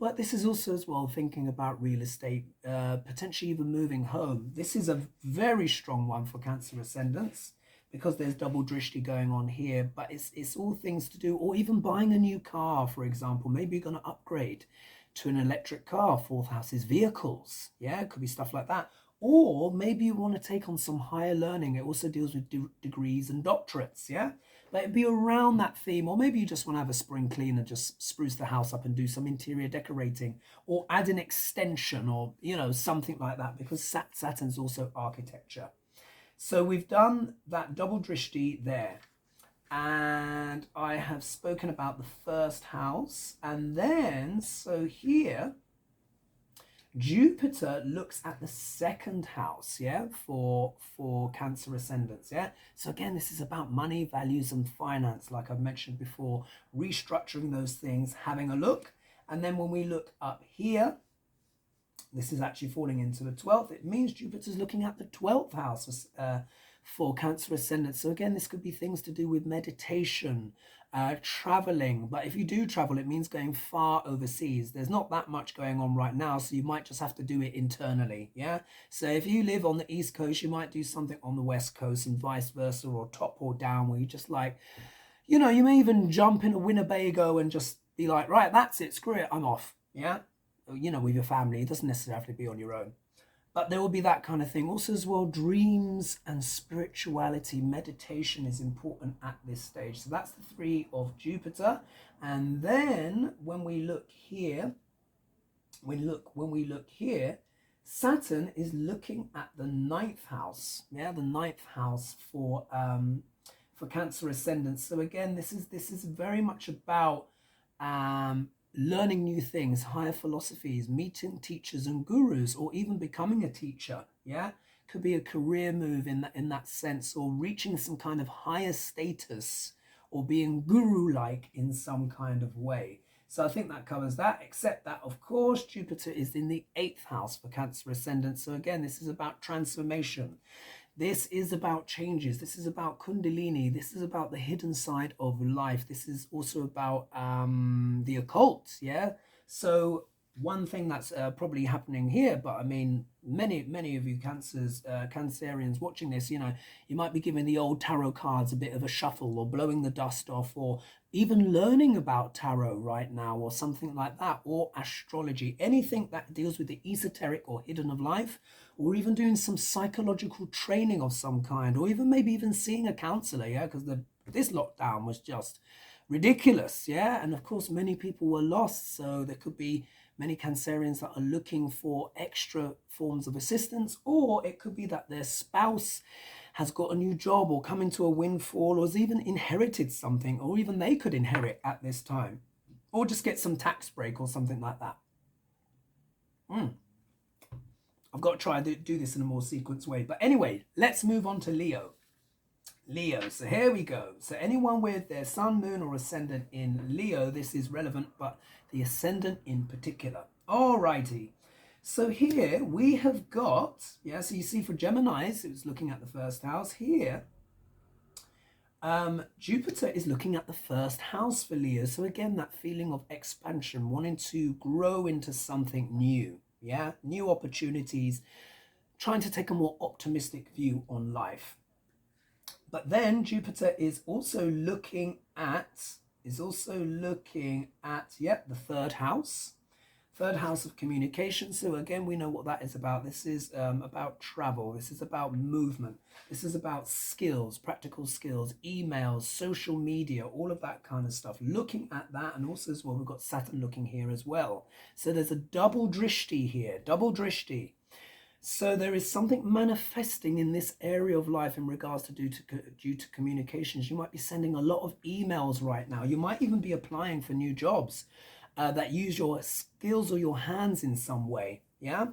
But this is also as well thinking about real estate, potentially even moving home. This is a very strong one for Cancer ascendants because there's double drishti going on here, but it's all things to do, or even buying a new car, for example. Maybe you're going to upgrade to an electric car. Fourth house is vehicles. Yeah, it could be stuff like that. Or maybe you want to take on some higher learning. It also deals with degrees and doctorates. Yeah. But it'd be around that theme, or maybe you just want to have a spring clean and just spruce the house up and do some interior decorating, or add an extension, or, you know, something like that, because Saturn's also architecture. So we've done that double drishti there. And I have spoken about the first house. And then, so here, Jupiter looks at the second house, yeah, for Cancer ascendants, yeah. So again, this is about money, values, and finance, like I've mentioned before, restructuring those things, having a look. And then when we look up here, this is actually falling into the 12th. It means Jupiter's looking at the 12th house for Cancer ascendant. So again, this could be things to do with meditation, traveling. But if you do travel, it means going far overseas. There's not that much going on right now, so you might just have to do it internally. Yeah. So if you live on the East Coast, you might do something on the West Coast, and vice versa, or top or down, where you just like, you know, you may even jump in a Winnebago and just be like, right, that's it, screw it, I'm off. Yeah. You know, with your family. It doesn't necessarily have to be on your own. But there will be that kind of thing. Also as well, dreams and spirituality, meditation is important at this stage. So that's the 3 of Jupiter. And then when we look here, when we look here, Saturn is looking at the 9th house. Yeah, the 9th house for Cancer ascendants. So again, this is very much about learning new things, higher philosophies, meeting teachers and gurus, or even becoming a teacher. Yeah, could be a career move in that sense, or reaching some kind of higher status, or being guru-like in some kind of way. So I think that covers that, except that, of course, Jupiter is in the 8th house for Cancer ascendant. So again, this is about transformation. This is about changes. This is about Kundalini. This is about the hidden side of life. This is also about the occult, yeah? So one thing that's probably happening here, but I mean, many of you Cancerians watching this, you know, you might be giving the old tarot cards a bit of a shuffle, or blowing the dust off, or even learning about tarot right now, or something like that, or astrology, anything that deals with the esoteric or hidden of life, or even doing some psychological training of some kind, or even maybe even seeing a counselor, yeah, because this lockdown was just ridiculous, yeah. And of course, many people were lost, so there could be many Cancerians that are looking for extra forms of assistance, or it could be that their spouse has got a new job, or come into a windfall, or has even inherited something, or even they could inherit at this time, or just get some tax break or something like that. I've got to try to do this in a more sequenced way. But anyway, let's move on to Leo. Leo, so here we go. So anyone with their sun, moon, or ascendant in Leo, this is relevant, but the ascendant in particular. Alrighty. So here we have got, yeah, so you see for Geminis, it was looking at the first house. Here, Jupiter is looking at the first house for Leo. So again, that feeling of expansion, wanting to grow into something new. Yeah, new opportunities, trying to take a more optimistic view on life. But then Jupiter is also looking at, the third house of communication. So again, we know what that is about. This is about travel. This is about movement. This is about skills, practical skills, emails, social media, all of that kind of stuff. Looking at that, and also as well, we've got Saturn looking here as well. So there's a double drishti here, double drishti. So there is something manifesting in this area of life in regards to due to communications. You might be sending a lot of emails right now. You might even be applying for new jobs that use your skills or your hands in some way. Yeah.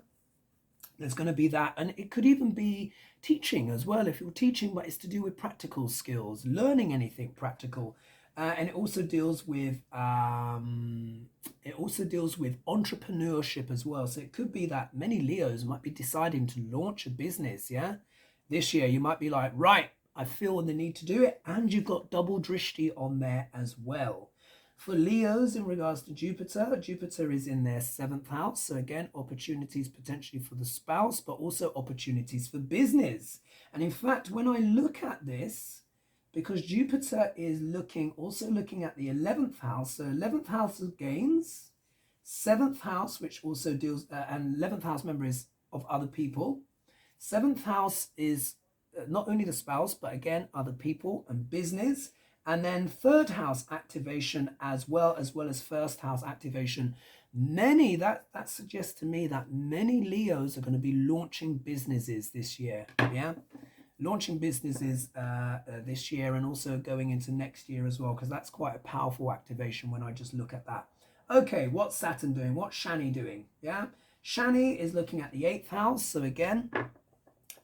There's going to be that, and it could even be teaching as well. If you're teaching, but it's to do with practical skills, learning anything practical, and it also deals with entrepreneurship as well. So it could be that many Leos might be deciding to launch a business. Yeah, this year you might be like, right, I feel the need to do it, and you've got double drishti on there as well. For Leos, in regards to Jupiter, Jupiter is in their 7th house. So again, opportunities potentially for the spouse, but also opportunities for business. And in fact, when I look at this, because Jupiter is also looking at the 11th house. So 11th house of gains, 7th house, which also deals, and 11th house member is of other people. 7th house is not only the spouse, but again, other people and business. And then 3rd house activation as well as 1st house activation. That suggests to me that many Leos are going to be launching businesses this year. Yeah, launching businesses this year, and also going into next year as well, because that's quite a powerful activation when I just look at that. Okay, what's Saturn doing? What's Shani doing? Yeah, Shani is looking at the 8th house. So again,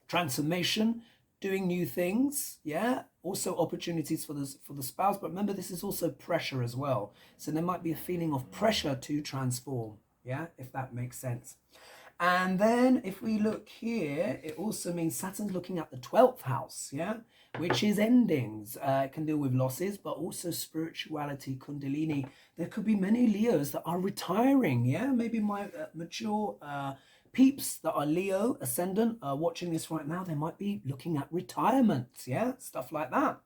transformation, doing new things. Yeah, also opportunities for the spouse, but remember, this is also pressure as well. So there might be a feeling of pressure to transform. Yeah, if that makes sense. And then if we look here, it also means Saturn's looking at the 12th house. Yeah, which is endings. It can deal with losses, but also spirituality, kundalini. There could be many Leos that are retiring. Yeah, maybe my mature peeps that are Leo ascendant are watching this right now. They might be looking at retirement. Yeah, stuff like that.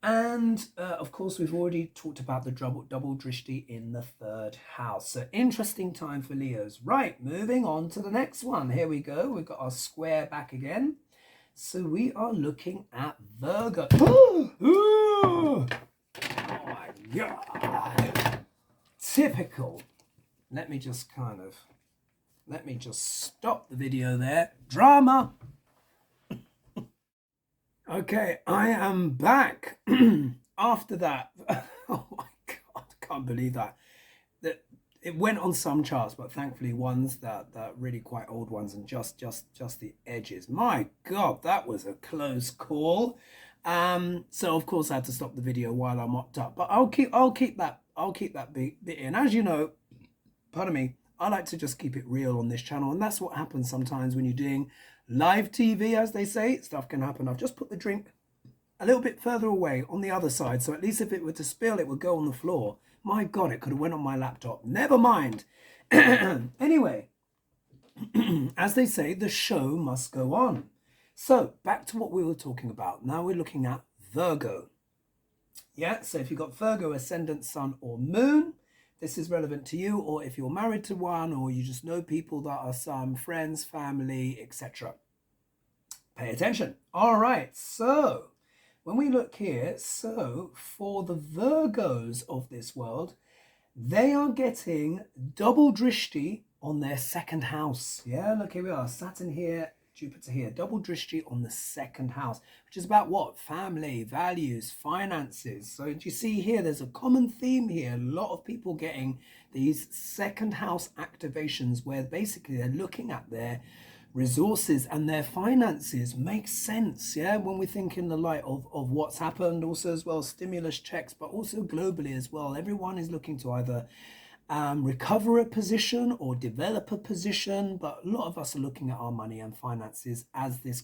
And of course, we've already talked about the double drishti in the 3rd house. So interesting time for Leos. Right, moving on to the next one. Here we go. We've got our square back again. So we are looking at Virgo. Oh my God. Typical. Let me just stop the video there. Drama. Okay, I am back after that. Oh my God, I can't believe that. It went on some charts, but thankfully ones that really quite old ones, and just the edges. My God, that was a close call. So of course I had to stop the video while I mopped up, but I'll keep that bit in. As you know, pardon me, I like to just keep it real on this channel, and that's what happens sometimes when you're doing live TV, as they say. Stuff can happen. I've just put the drink a little bit further away on the other side, so at least if it were to spill, it would go on the floor. My God, it could have went on my laptop. Never mind. Anyway, as they say, the show must go on. So back to what we were talking about. Now we're looking at Virgo. Yeah, so if you've got Virgo, ascendant, sun, or moon, this is relevant to you, or if you're married to one, or you just know people that are some friends, family, etc. Pay attention. All right, so when we look here, so for the Virgos of this world, they are getting double drishti on their 2nd house. Yeah, look, here we are. Saturn here, Jupiter here. Double drishti on the 2nd house, which is about what? Family, values, finances. So do you see here, there's a common theme here. A lot of people getting these 2nd house activations where basically they're looking at their resources and their finances. Makes sense, yeah, when we think in the light of what's happened also as well, stimulus checks, but also globally as well. Everyone is looking to either recover a position or develop a position, but a lot of us are looking at our money and finances as this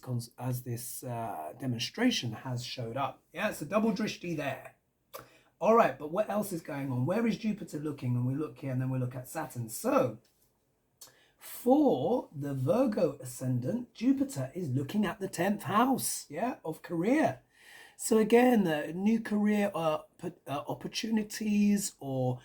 demonstration has showed up. Yeah, it's a double drishti there. All right, but what else is going on? Where is Jupiter looking? And we look here, and then we look at Saturn. So for the Virgo ascendant, Jupiter is looking at the 10th house, yeah, of career. So again, new career opportunities, or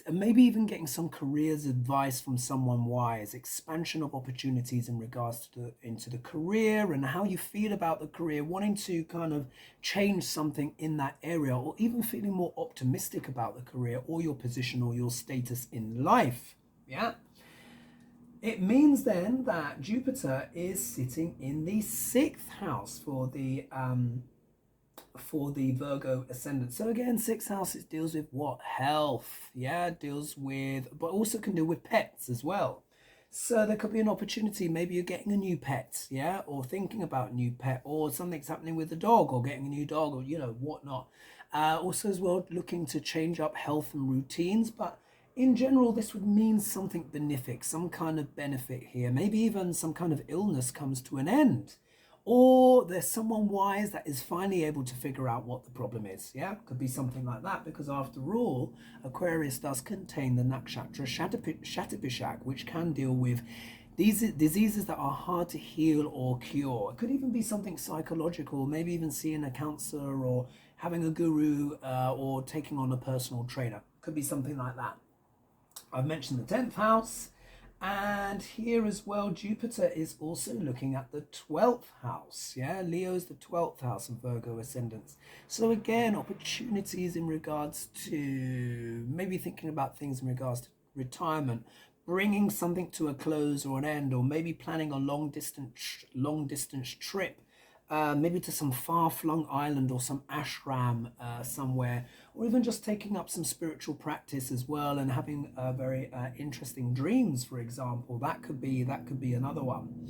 maybe even getting some careers advice from someone wise, expansion of opportunities in regards to into the career and how you feel about the career, wanting to kind of change something in that area, or even feeling more optimistic about the career or your position or your status in life. Yeah. It means then that Jupiter is sitting in the 6th house for the Virgo ascendant. So again, 6th house, it deals with what? Health. Yeah, deals with, but also can deal with pets as well. So there could be an opportunity. Maybe you're getting a new pet, yeah, or thinking about a new pet, or something's happening with the dog, or getting a new dog, or whatnot. Also, as well, looking to change up health and routines, but in general, this would mean something benefic, some kind of benefit here. Maybe even some kind of illness comes to an end. Or there's someone wise that is finally able to figure out what the problem is. Yeah, could be something like that, because after all, Aquarius does contain the nakshatra Shatapishak, which can deal with these diseases that are hard to heal or cure. It could even be something psychological, maybe even seeing a counselor or having a guru or taking on a personal trainer. Could be something like that. I've mentioned the 10th house. And here as well, Jupiter is also looking at the 12th house. Yeah, Leo is the 12th house of Virgo ascendants. So again, opportunities in regards to maybe thinking about things in regards to retirement, bringing something to a close or an end, or maybe planning a long distance trip. Maybe to some far-flung island or some ashram somewhere, or even just taking up some spiritual practice as well and having very interesting dreams, for example. That could be another one.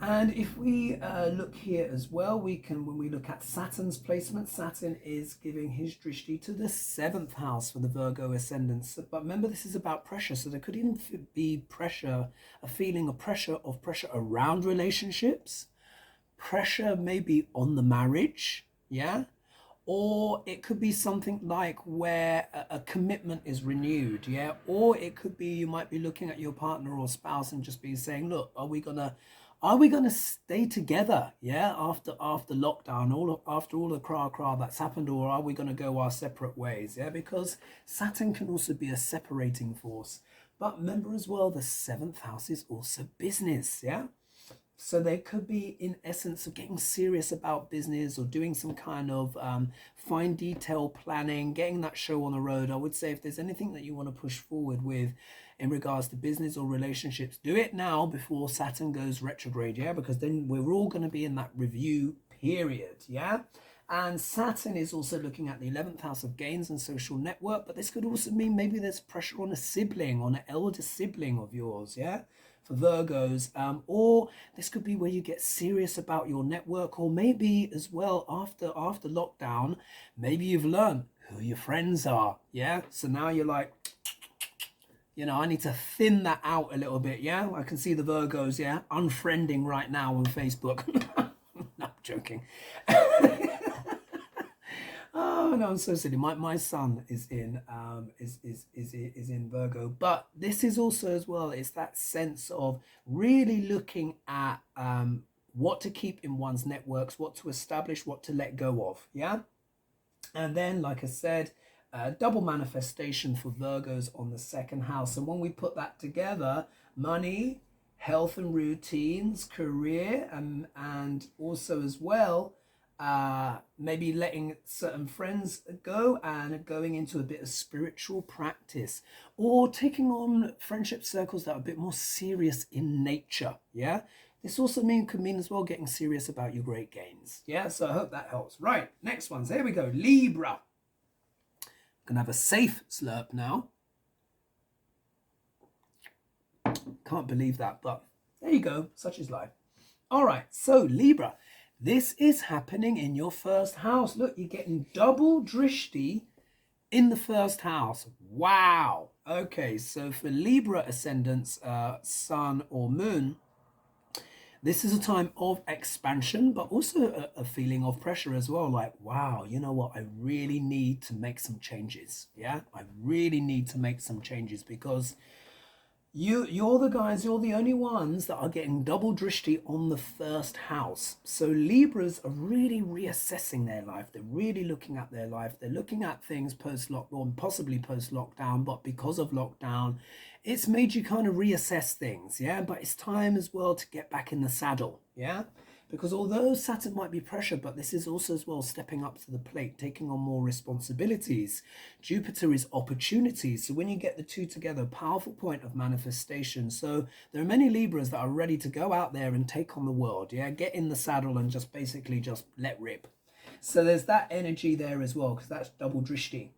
And if we look here as well, when we look at Saturn's placement, Saturn is giving his drishti to the 7th house for the Virgo ascendants. But remember, this is about pressure, so there could even be pressure, a feeling of pressure around relationships. Pressure maybe on the marriage, yeah, or it could be something like where a commitment is renewed, yeah, or it could be you might be looking at your partner or spouse and just be saying, look, are we gonna stay together, yeah, after lockdown, after all the cra that's happened, or are we gonna go our separate ways, yeah, because Saturn can also be a separating force. But remember as well, the 7th house is also business, yeah. So they could be, in essence, of getting serious about business or doing some kind of fine detail planning, getting that show on the road. I would say if there's anything that you want to push forward with in regards to business or relationships, do it now before Saturn goes retrograde, yeah? Because then we're all going to be in that review period, yeah? And Saturn is also looking at the 11th house of gains and social network, but this could also mean maybe there's pressure on a sibling, on an elder sibling of yours, yeah? For Virgos, or this could be where you get serious about your network, or maybe as well after lockdown, maybe you've learned who your friends are, yeah? So now you're like, I need to thin that out a little bit, yeah? I can see the Virgos, yeah, unfriending right now on Facebook. No, I'm joking. Oh no, I'm so silly. My son is in Virgo, but this is also as well, it's that sense of really looking at what to keep in one's networks, what to establish, what to let go of, yeah. And then, like I said, double manifestation for Virgos on the 2nd house. And when we put that together, money, health and routines, career, and also as well, maybe letting certain friends go and going into a bit of spiritual practice, or taking on friendship circles that are a bit more serious in nature, yeah. This also could mean as well getting serious about your great gains, yeah. So I hope that helps. Right, next ones, here we go. Libra. I'm gonna have a safe slurp now. Can't believe that, but there you go, such is life. All right, so Libra, this is happening in your 1st house. Look, you're getting double drishti in the 1st house. Wow. Okay, so for Libra ascendants, sun or moon, this is a time of expansion, but also a feeling of pressure as well. Like, wow, you know what? I really need to make some changes. Yeah, I really need to make some changes, because you're the only ones that are getting double drishti on the 1st house. So Libras are really reassessing their life. They're really looking at their life. They're looking at things post-lockdown, possibly post-lockdown, but because of lockdown, it's made you kind of reassess things, yeah? But it's time as well to get back in the saddle, yeah? Because although Saturn might be pressure, but this is also as well stepping up to the plate, taking on more responsibilities. Jupiter is opportunity. So when you get the two together, powerful point of manifestation. So there are many Libras that are ready to go out there and take on the world. Yeah, get in the saddle and just basically just let rip. So there's that energy there as well, because that's double drishti.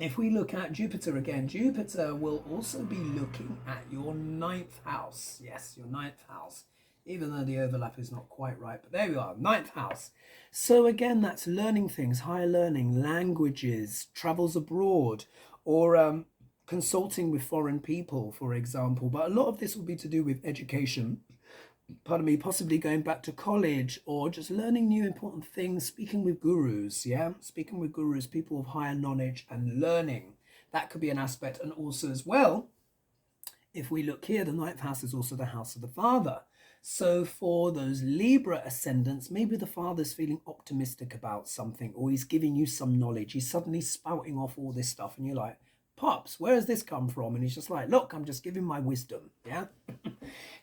if we look at Jupiter again, Jupiter will also be looking at your 9th house. Yes, your 9th house, even though the overlap is not quite right, but there we are, 9th house. So again, that's learning things, higher learning, languages, travels abroad, or consulting with foreign people, for example. But a lot of this will be to do with education, pardon me, possibly going back to college or just learning new important things, speaking with gurus, yeah? Speaking with gurus, people of higher knowledge and learning. That could be an aspect. And also as well, if we look here, the 9th house is also the house of the father. So for those Libra ascendants, maybe the father's feeling optimistic about something, or he's giving you some knowledge. He's suddenly spouting off all this stuff and you're like, Pops, where has this come from? And he's just like, look, I'm just giving my wisdom, yeah?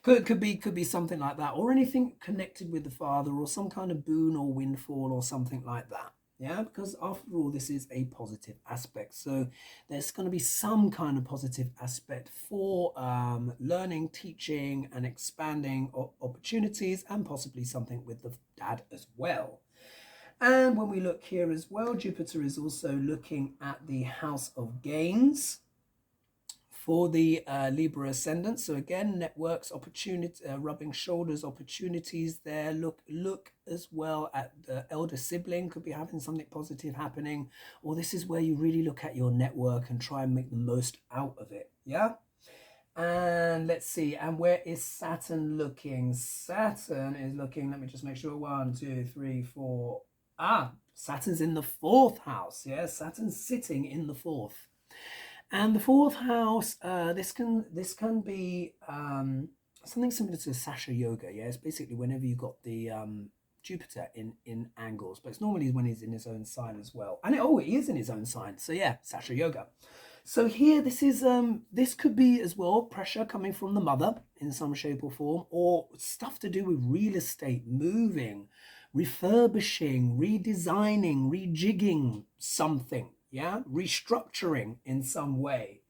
could be something like that, or anything connected with the father, or some kind of boon or windfall or something like that, yeah? Because after all, this is a positive aspect. So there's going to be some kind of positive aspect for learning, teaching, and expanding opportunities, and possibly something with the dad as well. And when we look here as well, Jupiter is also looking at the house of gains for the Libra ascendant. So again, networks, opportunity, rubbing shoulders, opportunities there. Look as well at the elder sibling, could be having something positive happening. Or this is where you really look at your network and try and make the most out of it, yeah? And let's see, and where is Saturn looking? Saturn is looking, let me just make sure, 1, 2, 3, 4... Saturn's in the 4th house. Yeah, Saturn's sitting in the 4th, and the 4th house. This can be something similar to Sasha Yoga. Yeah, it's basically whenever you got the Jupiter in angles, but it's normally when he's in his own sign as well. And he is in his own sign. So yeah, Sasha Yoga. So here, this could be as well pressure coming from the mother in some shape or form, or stuff to do with real estate, moving, refurbishing, redesigning, rejigging something, yeah, restructuring in some way.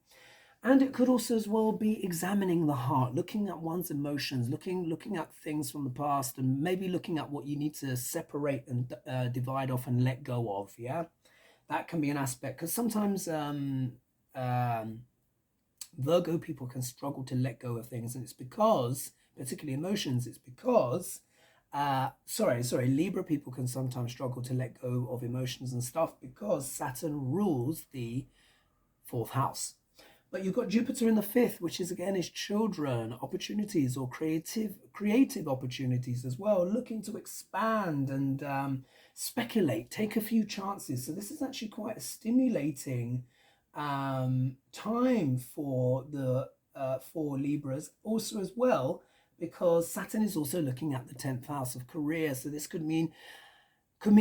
And it could also as well be examining the heart, looking at one's emotions, looking at things from the past, and maybe looking at what you need to separate and divide off and let go of, yeah. That can be an aspect, because sometimes Virgo people can struggle to let go of things, and it's because, particularly emotions, it's because Libra people can sometimes struggle to let go of emotions and stuff because Saturn rules the 4th house. But you've got Jupiter in the 5th, which is again is children, opportunities, or creative opportunities as well, looking to expand and speculate, take a few chances. So this is actually quite a stimulating time for the for Libras also as well, because Saturn is also looking at the 10th house of career. So this could mean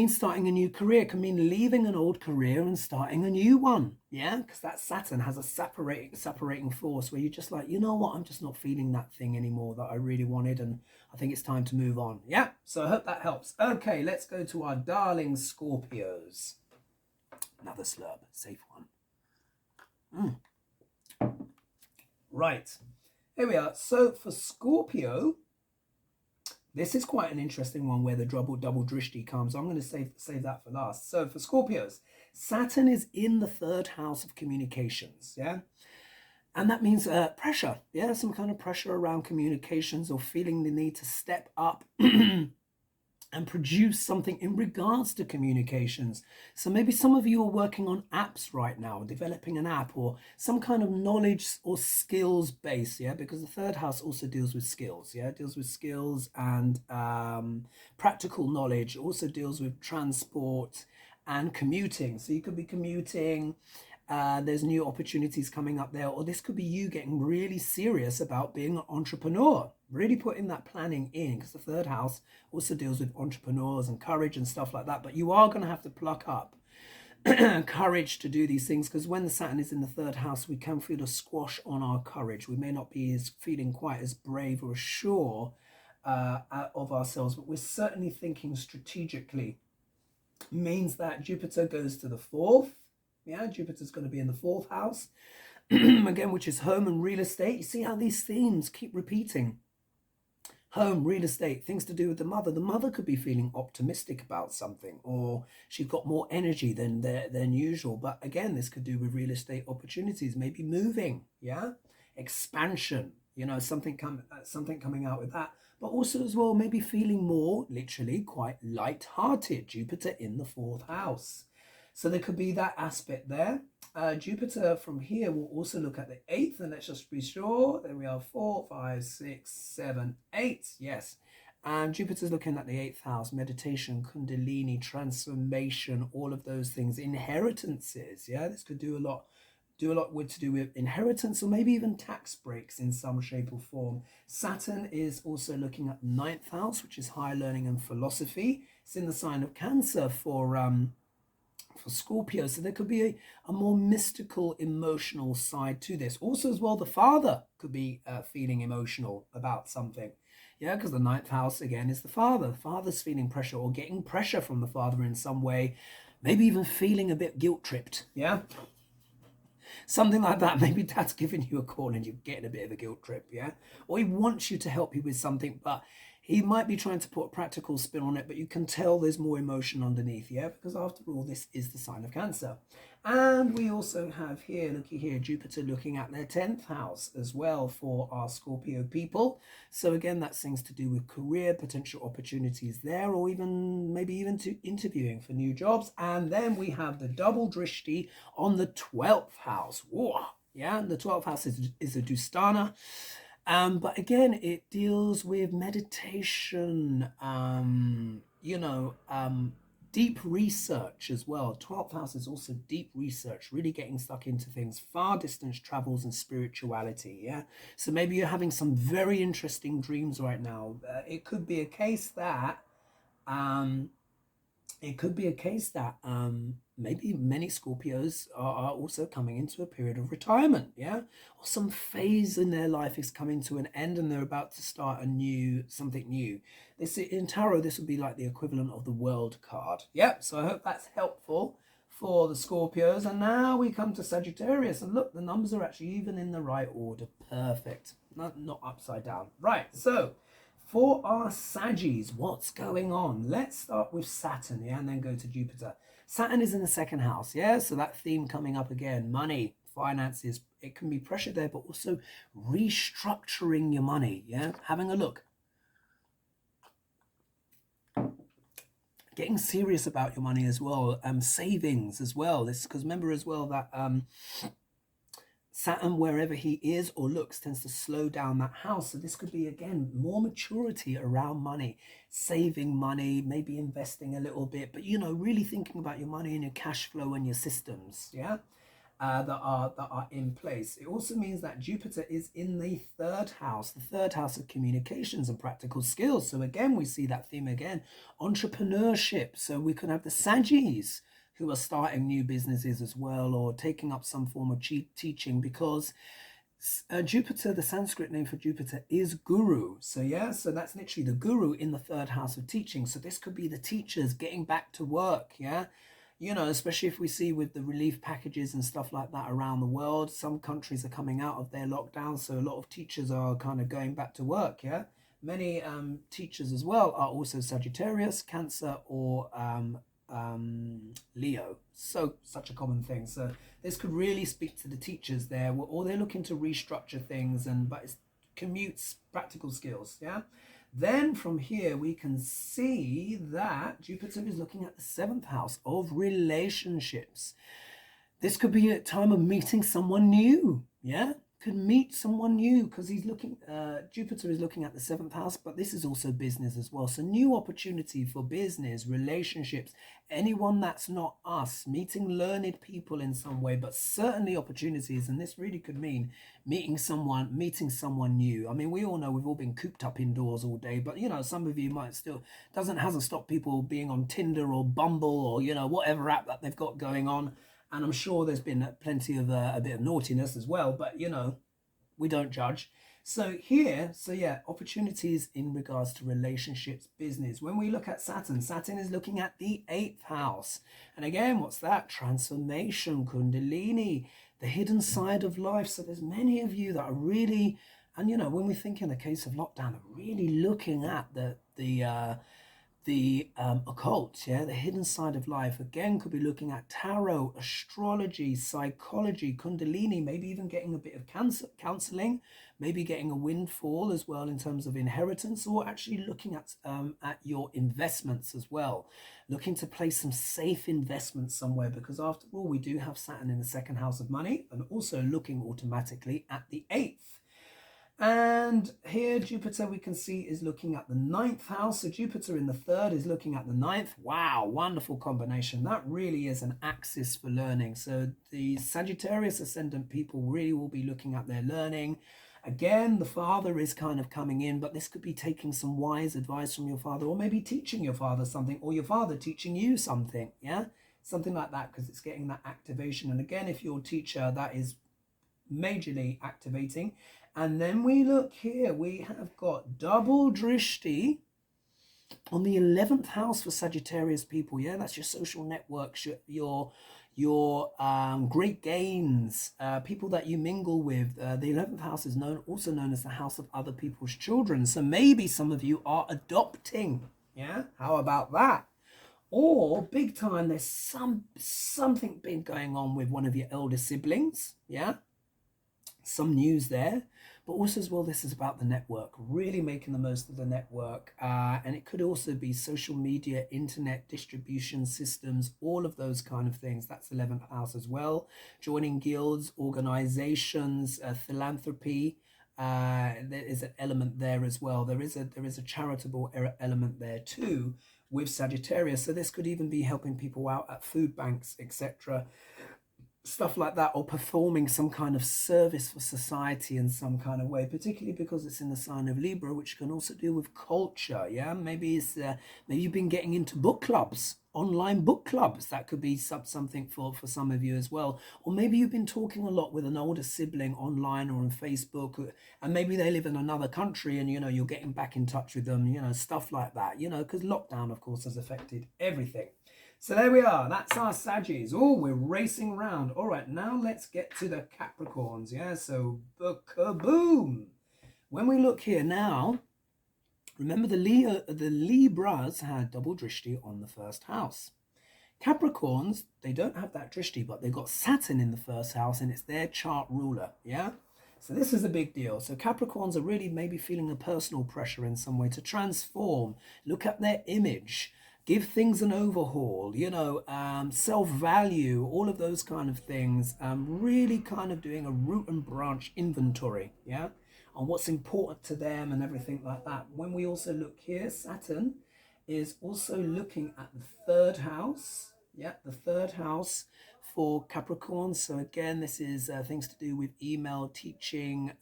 starting a new career, could mean leaving an old career and starting a new one, yeah? Because that Saturn has a separating force where you're just like, you know what, I'm just not feeling that thing anymore that I really wanted, and I think it's time to move on, yeah? So I hope that helps. Okay, let's go to our darling Scorpios. Another slurp, safe one. Right, here we are. So for Scorpio, this is quite an interesting one where the double drishti comes. I'm going to save that for last. So for Scorpios, Saturn is in the 3rd house of communications, yeah? And that means pressure, yeah? Some kind of pressure around communications, or feeling the need to step up and produce something in regards to communications. So maybe some of you are working on apps right now, developing an app, or some kind of knowledge or skills base, yeah, because the 3rd house also deals with skills, yeah, it deals with skills and practical knowledge, also deals with transport and commuting. So you could be commuting, there's new opportunities coming up there, or this could be you getting really serious about being an entrepreneur, really putting that planning in, because the 3rd house also deals with entrepreneurs and courage and stuff like that. But you are going to have to pluck up courage to do these things, because when the Saturn is in the 3rd house, we can feel a squash on our courage. We may not be feeling quite as brave or sure of ourselves, but we're certainly thinking strategically. Means that Jupiter goes to the 4th. Yeah, Jupiter's going to be in the 4th house, again, which is home and real estate. You see how these themes keep repeating. home, real estate, things to do with the mother. The mother could be feeling optimistic about something, or she's got more energy than usual. But again, this could do with real estate opportunities, maybe moving, yeah, expansion, something coming out with that. But also as well, maybe feeling more literally quite light-hearted. Jupiter in the 4th house. So there could be that aspect there. Jupiter from here will also look at the 8th, and let's just be sure. There we are, 4, 5, 6, 7, 8. Yes. And Jupiter's looking at the 8th house, meditation, kundalini, transformation, all of those things, inheritances. Yeah, this could do a lot to do with inheritance, or maybe even tax breaks in some shape or form. Saturn is also looking at the 9th house, which is higher learning and philosophy. It's in the sign of Cancer for Scorpio, so there could be a more mystical, emotional side to this. Also as well, the father could be feeling emotional about something, yeah, because the 9th house again is the father. The father's feeling pressure, or getting pressure from the father in some way, maybe even feeling a bit guilt tripped, yeah, something like that. Maybe dad's giving you a call and you're getting a bit of a guilt trip, yeah, or he wants you to help you with something, but he might be trying to put a practical spin on it, but you can tell there's more emotion underneath, yeah? Because after all, this is the sign of Cancer. And we also have here, looky here, Jupiter looking at their 10th house as well for our Scorpio people. So again, that's things to do with career, potential opportunities there, or even maybe even to interviewing for new jobs. And then we have the double drishti on the 12th house. Whoa, yeah, the 12th house is a Dustana. But again, it deals with meditation, deep research as well. 12th house is also deep research, really getting stuck into things, far distance travels and spirituality, yeah? So maybe you're having some very interesting dreams right now. It could be a case that maybe many Scorpios are also coming into a period of retirement, yeah? Or some phase in their life is coming to an end and they're about to start something new. In tarot, this would be like the equivalent of the World card. Yep, so I hope that's helpful for the Scorpios. And now we come to Sagittarius, and look, the numbers are actually even in the right order. Perfect. Not upside down. Right, so for our Saggies, what's going on? Let's start with Saturn, yeah, and then go to Jupiter. Saturn is in the 2nd house, yeah, so that theme coming up again, money, finances, it can be pressure there, but also restructuring your money, yeah, having a look. Getting serious about your money as well, savings as well. This because remember as well that Saturn, wherever he is or looks, tends to slow down that house. So this could be, again, more maturity around money, saving money, maybe investing a little bit, but, really thinking about your money and your cash flow and your systems, yeah, that are in place. It also means that Jupiter is in the 3rd house, the 3rd house of communications and practical skills. So again, we see that theme again, entrepreneurship. So we could have the Saggies who are starting new businesses as well, or taking up some form of teaching, because Jupiter, the Sanskrit name for Jupiter is Guru. So yeah, so that's literally the Guru in the 3rd house of teaching. So this could be the teachers getting back to work, yeah? Especially if we see with the relief packages and stuff like that around the world, some countries are coming out of their lockdown, so a lot of teachers are kind of going back to work, yeah? Many teachers as well are also Sagittarius, Cancer, or Leo. Such a common thing. So this could really speak to the teachers there, or they're looking to restructure things, but it's commutes, practical skills, yeah? Then from here we can see that Jupiter is looking at the 7th house of relationships. This could be a time of meeting someone new, yeah? Could meet someone new, because Jupiter is looking at the 7th house, but this is also business as well. So new opportunity for business, relationships, anyone that's not us, meeting learned people in some way, but certainly opportunities. And this really could mean meeting someone new. I mean, we all know we've all been cooped up indoors all day, but some of you might still, hasn't stopped people being on Tinder or Bumble or whatever app that they've got going on. And I'm sure there's been plenty of a bit of naughtiness as well, but we don't judge. So yeah, opportunities in regards to relationships, business. When we look at Saturn is looking at the 8th house. And again, what's that? Transformation, kundalini, the hidden side of life. So there's many of you that are really And you know, when we think in the case of lockdown, really looking at the occult, yeah, the hidden side of life, again, could be looking at tarot, astrology, psychology, kundalini, maybe even getting a bit of counseling, maybe getting a windfall as well in terms of inheritance, or actually looking at your investments as well, looking to place some safe investments somewhere, because after all, we do have Saturn in the second house of money, and also looking automatically at the eighth. And here Jupiter, we can see, is looking at the ninth house. So Jupiter in the third is looking at the ninth. Wow, wonderful combination. That really is an axis for learning. So the Sagittarius ascendant people really will be looking at their learning. Again, the father is kind of coming in, but this could be taking some wise advice from your father, or maybe teaching your father something, or your father teaching you something. Yeah, something like that, because it's getting that activation. And again, if you're a teacher, that is majorly activating. And then we look here, we have got double drishti on the 11th house for Sagittarius people. Yeah, that's your social networks, your great gains, people that you mingle with. The 11th house is also known as the house of other people's children. So maybe some of you are adopting. Yeah, how about that? Or big time, there's something big going on with one of your elder siblings. Yeah, some news there. But also as well, this is about the network, really making the most of the network. And it could also be social media, internet distribution systems, all of those kind of things. That's 11th house as well. Joining guilds, organizations, philanthropy. There is an element there as well. There is a charitable element there too with Sagittarius. So this could even be helping people out at food banks, etc. Stuff like that, or performing some kind of service for society in some kind of way, particularly because it's in the sign of Libra, which can also do with culture. Yeah, maybe maybe you've been getting into book clubs, online book clubs. That could be something for some of you as well. Or maybe you've been talking a lot with an older sibling online or on Facebook, and maybe they live in another country, and you know, you're getting back in touch with them, you know, stuff like that, you know, because lockdown of course has affected everything. So there we are, that's our Saggies. Oh, we're racing around. All right, now let's get to the Capricorns. Yeah, so kaboom. When we look here now, remember the Libras had double drishti on the first house. Capricorns, they don't have that drishti, but they've got Saturn in the first house, and it's their chart ruler. Yeah, so this is a big deal. So Capricorns are really maybe feeling a personal pressure in some way to transform, look at their image, give things an overhaul, you know, self-value, all of those kind of things, really kind of doing a root and branch inventory, yeah, on what's important to them and everything like that. When we also look here, Saturn is also looking at the third house, yeah, the third house for Capricorn. So again, this is things to do with email, teaching,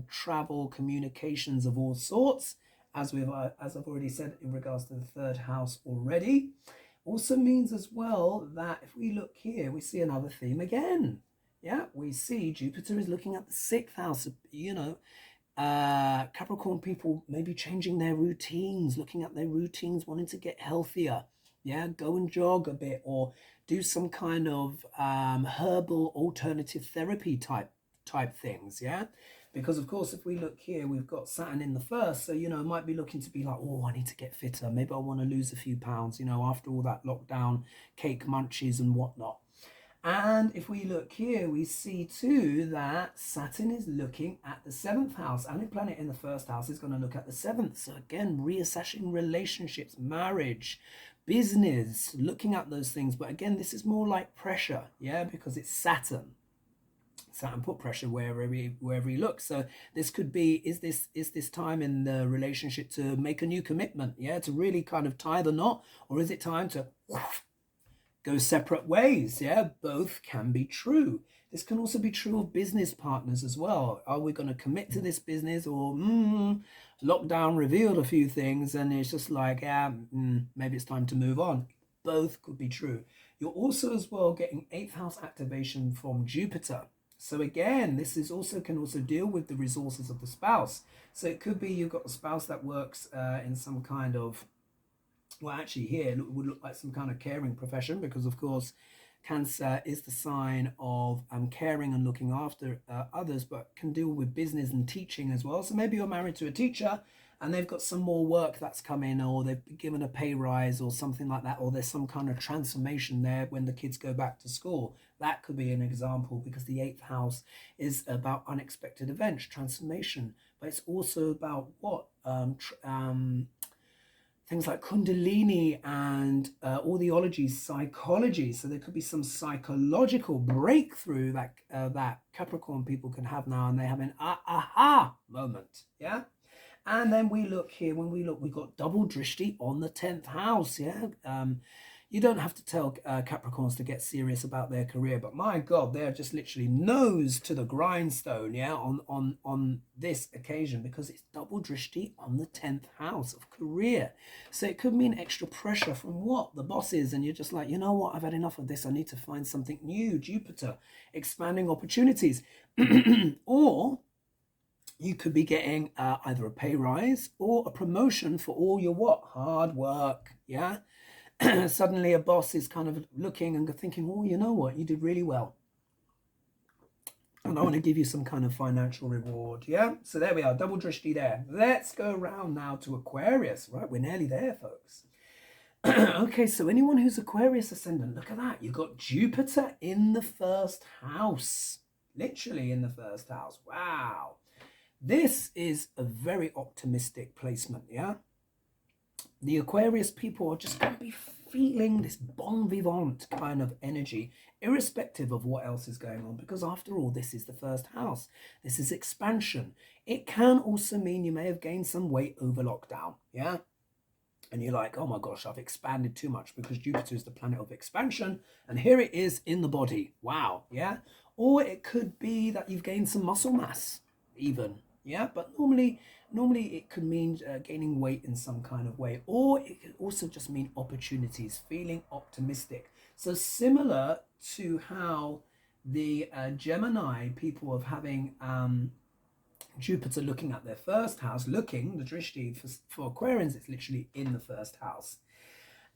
travel, communications of all sorts. As I've already said in regards to the third house already. Also means as well that if we look here, we see another theme again. Yeah, we see Jupiter is looking at the sixth house. You know, Capricorn people maybe changing their routines, looking at their routines, wanting to get healthier. Yeah, go and jog a bit, or do some kind of herbal alternative therapy type things. Yeah. Because of course, if we look here, we've got Saturn in the first. So, you know, might be looking to be like, oh, I need to get fitter. Maybe I want to lose a few pounds, you know, after all that lockdown, cake munchies and whatnot. And if we look here, we see too that Saturn is looking at the seventh house, and the planet in the first house is going to look at the seventh. So again, reassessing relationships, marriage, business, looking at those things. But again, this is more like pressure, yeah, because it's Saturn. Saturn put pressure wherever he looks. So this could be, is this time in the relationship to make a new commitment, yeah, to really kind of tie the knot, or is it time to go separate ways? Yeah, both can be true. This can also be true of business partners as well. Are we going to commit to this business, or lockdown revealed a few things and it's just like, maybe it's time to move on? Both could be true. You're also as well getting 8th house activation from Jupiter. So again, this is also can also deal with the resources of the spouse. So it could be you've got a spouse that works in some kind of, well, actually here it would look like some kind of caring profession, because of course Cancer is the sign of caring and looking after others, but can deal with business and teaching as well. So maybe you're married to a teacher and they've got some more work that's come in, or they've been given a pay rise or something like that, or there's some kind of transformation there when the kids go back to school. That could be an example, because the 8th house is about unexpected events, transformation, but it's also about what? Things like Kundalini and audiology, psychology. So there could be some psychological breakthrough that that Capricorn people can have now, and they have an aha moment. Yeah. And then we look here, when we look, we've got double drishti on the 10th house. Yeah. You don't have to tell Capricorns to get serious about their career, but my God, they're just literally nose to the grindstone, yeah, on this occasion, because it's double drishti on the 10th house of career. So it could mean extra pressure from what? The bosses, and you're just like, you know what, I've had enough of this. I need to find something new. Jupiter, expanding opportunities. Or you could be getting either a pay rise or a promotion for all your what? Hard work, yeah? Suddenly a boss is kind of looking and thinking, oh, you know what, you did really well, and I want to give you some kind of financial reward. Yeah, so there we are, double drishti there. Let's go around now to Aquarius. Right, we're nearly there, folks. Okay, so anyone who's Aquarius ascendant, look at that, you've got Jupiter in the 1st house, literally in the 1st house. Wow, this is a very optimistic placement. Yeah, the Aquarius people are just going to be feeling this bon vivant kind of energy, irrespective of what else is going on, because after all, this is the 1st house. This is expansion. It can also mean you may have gained some weight over lockdown, yeah? And you're like, oh my gosh, I've expanded too much, because Jupiter is the planet of expansion, and here it is in the body. Wow, yeah? Or it could be that you've gained some muscle mass, even, yeah? But normally it could mean gaining weight in some kind of way, or it could also just mean opportunities, feeling optimistic. So similar to how the Gemini people of having Jupiter looking at their 1st house, looking, the drishti for Aquarians, it's literally in the 1st house.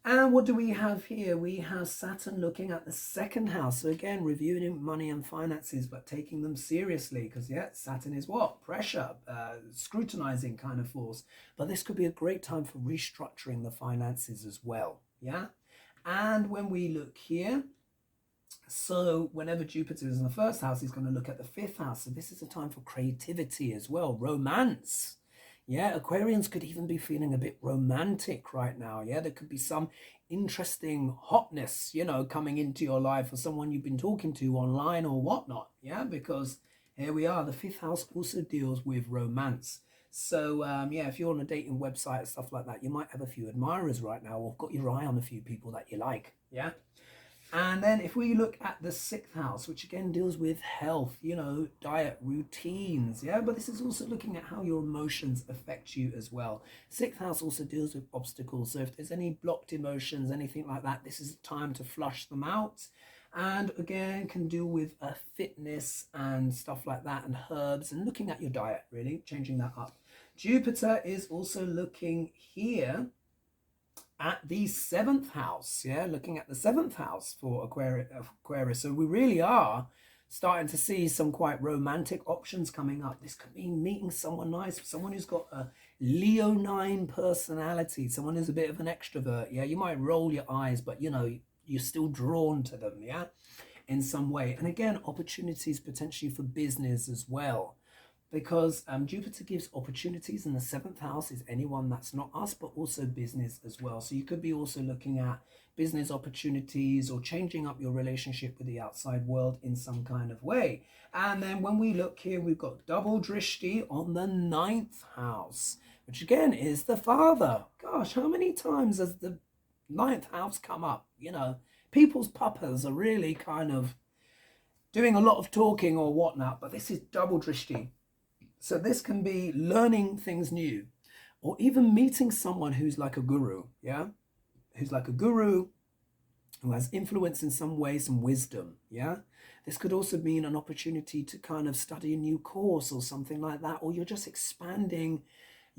And what do we have here? We have Saturn looking at the 2nd house. So again, reviewing money and finances, but taking them seriously, because yeah, Saturn is what? Pressure, scrutinizing kind of force. But this could be a great time for restructuring the finances as well. Yeah. And when we look here, so whenever Jupiter is in the 1st house, he's going to look at the 5th house. So this is a time for creativity as well, romance. Yeah, Aquarians could even be feeling a bit romantic right now. Yeah, there could be some interesting hotness, you know, coming into your life, or someone you've been talking to online or whatnot. Yeah, because here we are. The 5th house also deals with romance. So, yeah, if you're on a dating website and stuff like that, you might have a few admirers right now, or got your eye on a few people that you like. Yeah. And then if we look at the 6th house, which again deals with health, you know, diet, routines, yeah, but this is also looking at how your emotions affect you as well. 6th house also deals with obstacles. So if there's any blocked emotions, anything like that, this is the time to flush them out. And again, can deal with fitness and stuff like that, and herbs, and looking at your diet, really, changing that up. Jupiter is also looking here at the 7th house, yeah, looking at the 7th house for Aquarius. So we really are starting to see some quite romantic options coming up. This could mean meeting someone nice, someone who's got a Leonine personality, someone who's a bit of an extrovert. Yeah, you might roll your eyes, but you know, you're still drawn to them, yeah, in some way. And again, opportunities potentially for business as well, because Jupiter gives opportunities, and the 7th house is anyone that's not us, but also business as well. So you could be also looking at business opportunities, or changing up your relationship with the outside world in some kind of way. And then when we look here, we've got double drishti on the 9th house, which again is the father. Gosh, how many times has the 9th house come up? You know, people's papas are really kind of doing a lot of talking or whatnot, but this is double drishti. So this can be learning things new, or even meeting someone who's like a guru, yeah? Who's like a guru, who has influence in some way, some wisdom, yeah? This could also mean an opportunity to kind of study a new course or something like that, or you're just expanding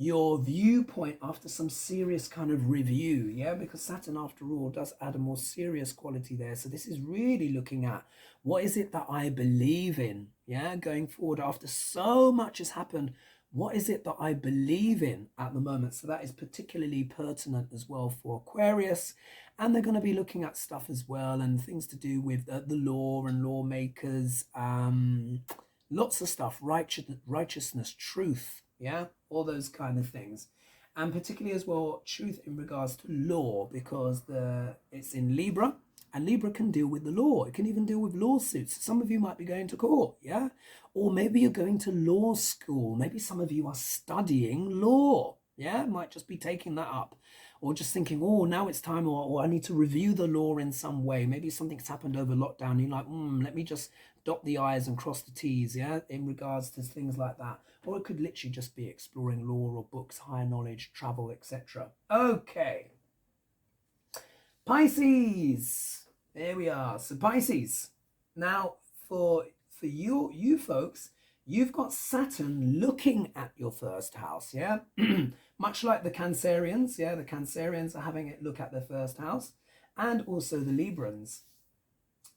your viewpoint after some serious kind of review, yeah, because Saturn after all does add a more serious quality there. So this is really looking at what is it that I believe in, yeah, going forward after so much has happened. What is it that I believe in at the moment? So that is particularly pertinent as well for Aquarius. And they're going to be looking at stuff as well and things to do with the law and lawmakers, lots of stuff, righteousness, truth, yeah, all those kind of things. And particularly as well, truth in regards to law, because it's in Libra, and Libra can deal with the law. It can even deal with lawsuits. Some of you might be going to court, yeah? Or maybe you're going to law school. Maybe some of you are studying law, yeah? Might just be taking that up. Or just thinking, oh, now it's time, or I need to review the law in some way. Maybe something's happened over lockdown. You're like, let me just dot the I's and cross the T's, yeah, in regards to things like that. Or it could literally just be exploring law or books, higher knowledge, travel, etc. Okay. Pisces. There we are. So Pisces. Now, for you folks, you've got Saturn looking at your first house, yeah? Much like the Cancerians, yeah? The Cancerians are having it look at their first house, and also the Librans.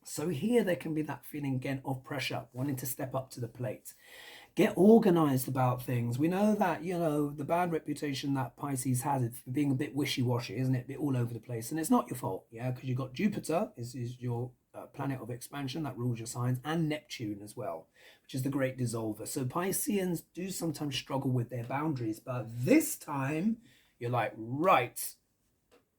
So here there can be that feeling again of pressure, wanting to step up to the plate. Get organized about things. We know that, you know, the bad reputation that Pisces has is for being a bit wishy-washy, isn't it? A bit all over the place. And it's not your fault, yeah? Because you've got Jupiter is your planet of expansion that rules your signs, and Neptune as well, which is the great dissolver. So Pisceans do sometimes struggle with their boundaries, but this time you're like, right,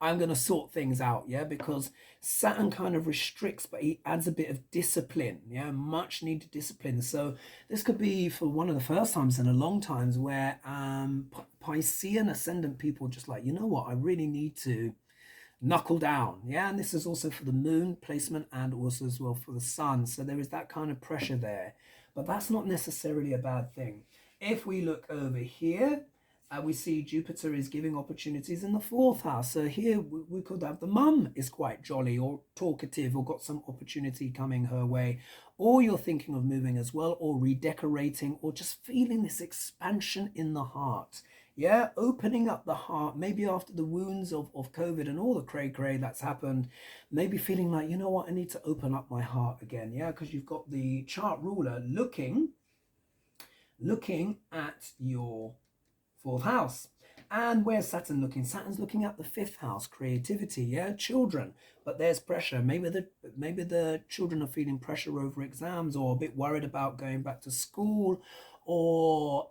I'm going to sort things out, yeah, because Saturn kind of restricts, but he adds a bit of discipline, yeah, much needed discipline. So this could be for one of the first times in a long times where Piscean ascendant people just like, you know what, I really need to knuckle down, yeah. And this is also for the moon placement and also as well for the sun. So there is that kind of pressure there, but that's not necessarily a bad thing. If we look over here, we see Jupiter is giving opportunities in the fourth house. So here we could have the mum is quite jolly or talkative or got some opportunity coming her way. Or you're thinking of moving as well, or redecorating, or just feeling this expansion in the heart. Yeah, opening up the heart, maybe after the wounds of COVID and all the cray-cray that's happened, maybe feeling like, you know what, I need to open up my heart again. Yeah, because you've got the chart ruler looking at your fourth house. And where's Saturn looking? Saturn's looking at the fifth house, creativity, yeah, children. But there's pressure. Maybe the children are feeling pressure over exams, or a bit worried about going back to school, or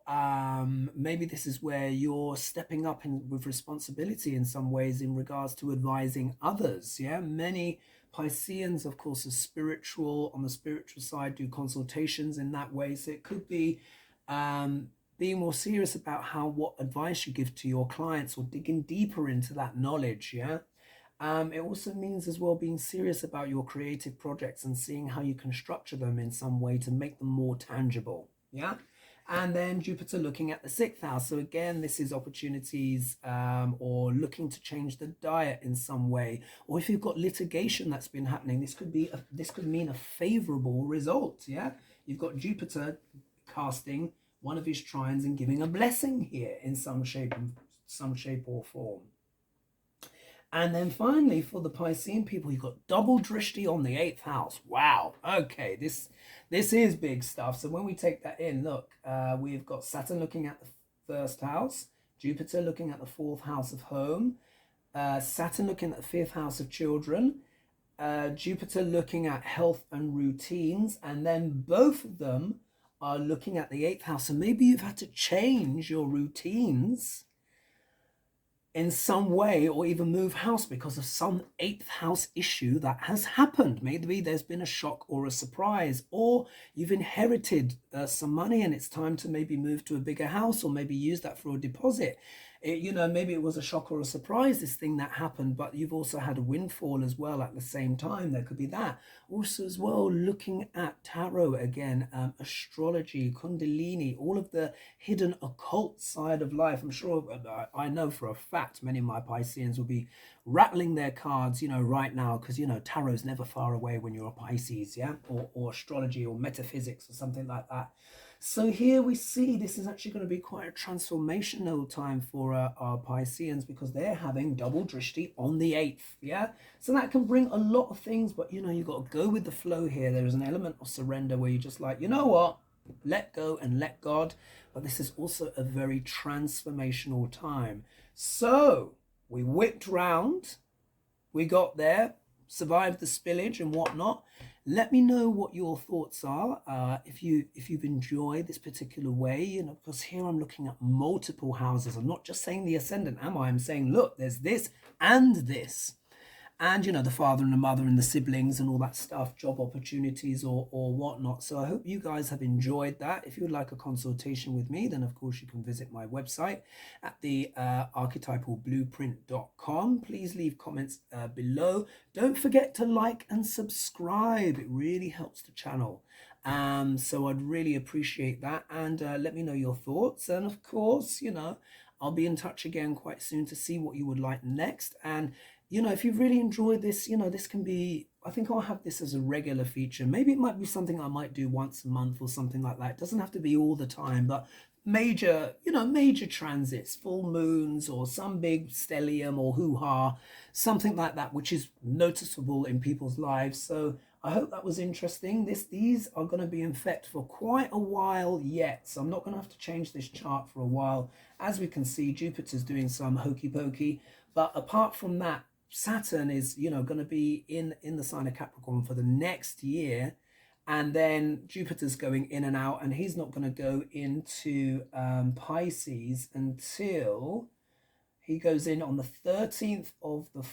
maybe this is where you're stepping up with responsibility in some ways in regards to advising others, yeah. Many Pisceans, of course, are spiritual, on the spiritual side, do consultations in that way. So it could be being more serious about what advice you give to your clients, or digging deeper into that knowledge, yeah. It also means as well being serious about your creative projects and seeing how you can structure them in some way to make them more tangible, yeah. And then Jupiter looking at the sixth house. So again, this is opportunities, or looking to change the diet in some way. Or if you've got litigation that's been happening, this could mean a favorable result, yeah. You've got Jupiter casting one of his trines and giving a blessing here in some shape or form. And then finally, for the Piscean people, you've got double drishti on the eighth house. Wow. Okay, this is big stuff. So when we take that in, look, we've got Saturn looking at the first house, Jupiter looking at the fourth house of home, Saturn looking at the fifth house of children, Jupiter looking at health and routines, and then both of them are looking at the eighth house. So maybe you've had to change your routines in some way, or even move house because of some eighth house issue that has happened. Maybe there's been a shock or a surprise, or you've inherited some money and it's time to maybe move to a bigger house, or maybe use that for a deposit. Maybe it was a shock or a surprise, this thing that happened, but you've also had a windfall as well at the same time. There could be that. Also as well, looking at tarot again, astrology, kundalini, all of the hidden occult side of life. I'm sure, I know for a fact, many of my Pisceans will be rattling their cards, right now, because, tarot's never far away when you're a Pisces, yeah, or astrology or metaphysics or something like that. So here we see this is actually going to be quite a transformational time for our Pisceans, because they're having double drishti on the 8th. Yeah, so that can bring a lot of things, but you know, you got to go with the flow here. There is an element of surrender where you just like, you know what, let go and let God. But this is also a very transformational time. So we whipped round, we got there, survived the spillage and whatnot. Let me know what your thoughts are, if you've enjoyed this particular way, you know, because here I'm looking at multiple houses. I'm not just saying the ascendant, am I? I'm saying, look, there's this and this. And, you know, the father and the mother and the siblings and all that stuff, job opportunities or whatnot. So I hope you guys have enjoyed that. If you would like a consultation with me, then of course you can visit my website at the archetypalblueprint.com. Please leave comments below. Don't forget to like and subscribe. It really helps the channel. So I'd really appreciate that. And let me know your thoughts. And of course, you know, I'll be in touch again quite soon to see what you would like next. And you know, if you've really enjoyed this, you know, this can be, I think I'll have this as a regular feature. Maybe it might be something I might do once a month or something like that. It doesn't have to be all the time, but major, you know, major transits, full moons or some big stellium or hoo-ha, something like that, which is noticeable in people's lives. So I hope that was interesting. These are going to be in effect for quite a while yet. So I'm not going to have to change this chart for a while. As we can see, Jupiter's doing some hokey pokey. But apart from that, Saturn is, you know, going to be in the sign of Capricorn for the next year, and then Jupiter's going in and out, and he's not going to go into Pisces until he goes in on the 13th of the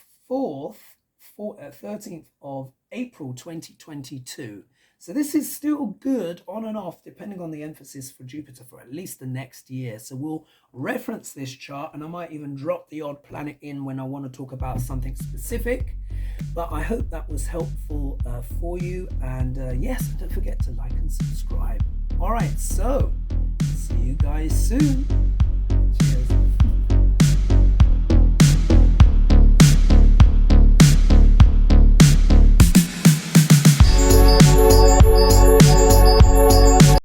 13th of April 2022. So this is still good on and off, depending on the emphasis for Jupiter, for at least the next year. So we'll reference this chart, and I might even drop the odd planet in when I want to talk about something specific. But I hope that was helpful for you. And yes, don't forget to like and subscribe. All right, so see you guys soon.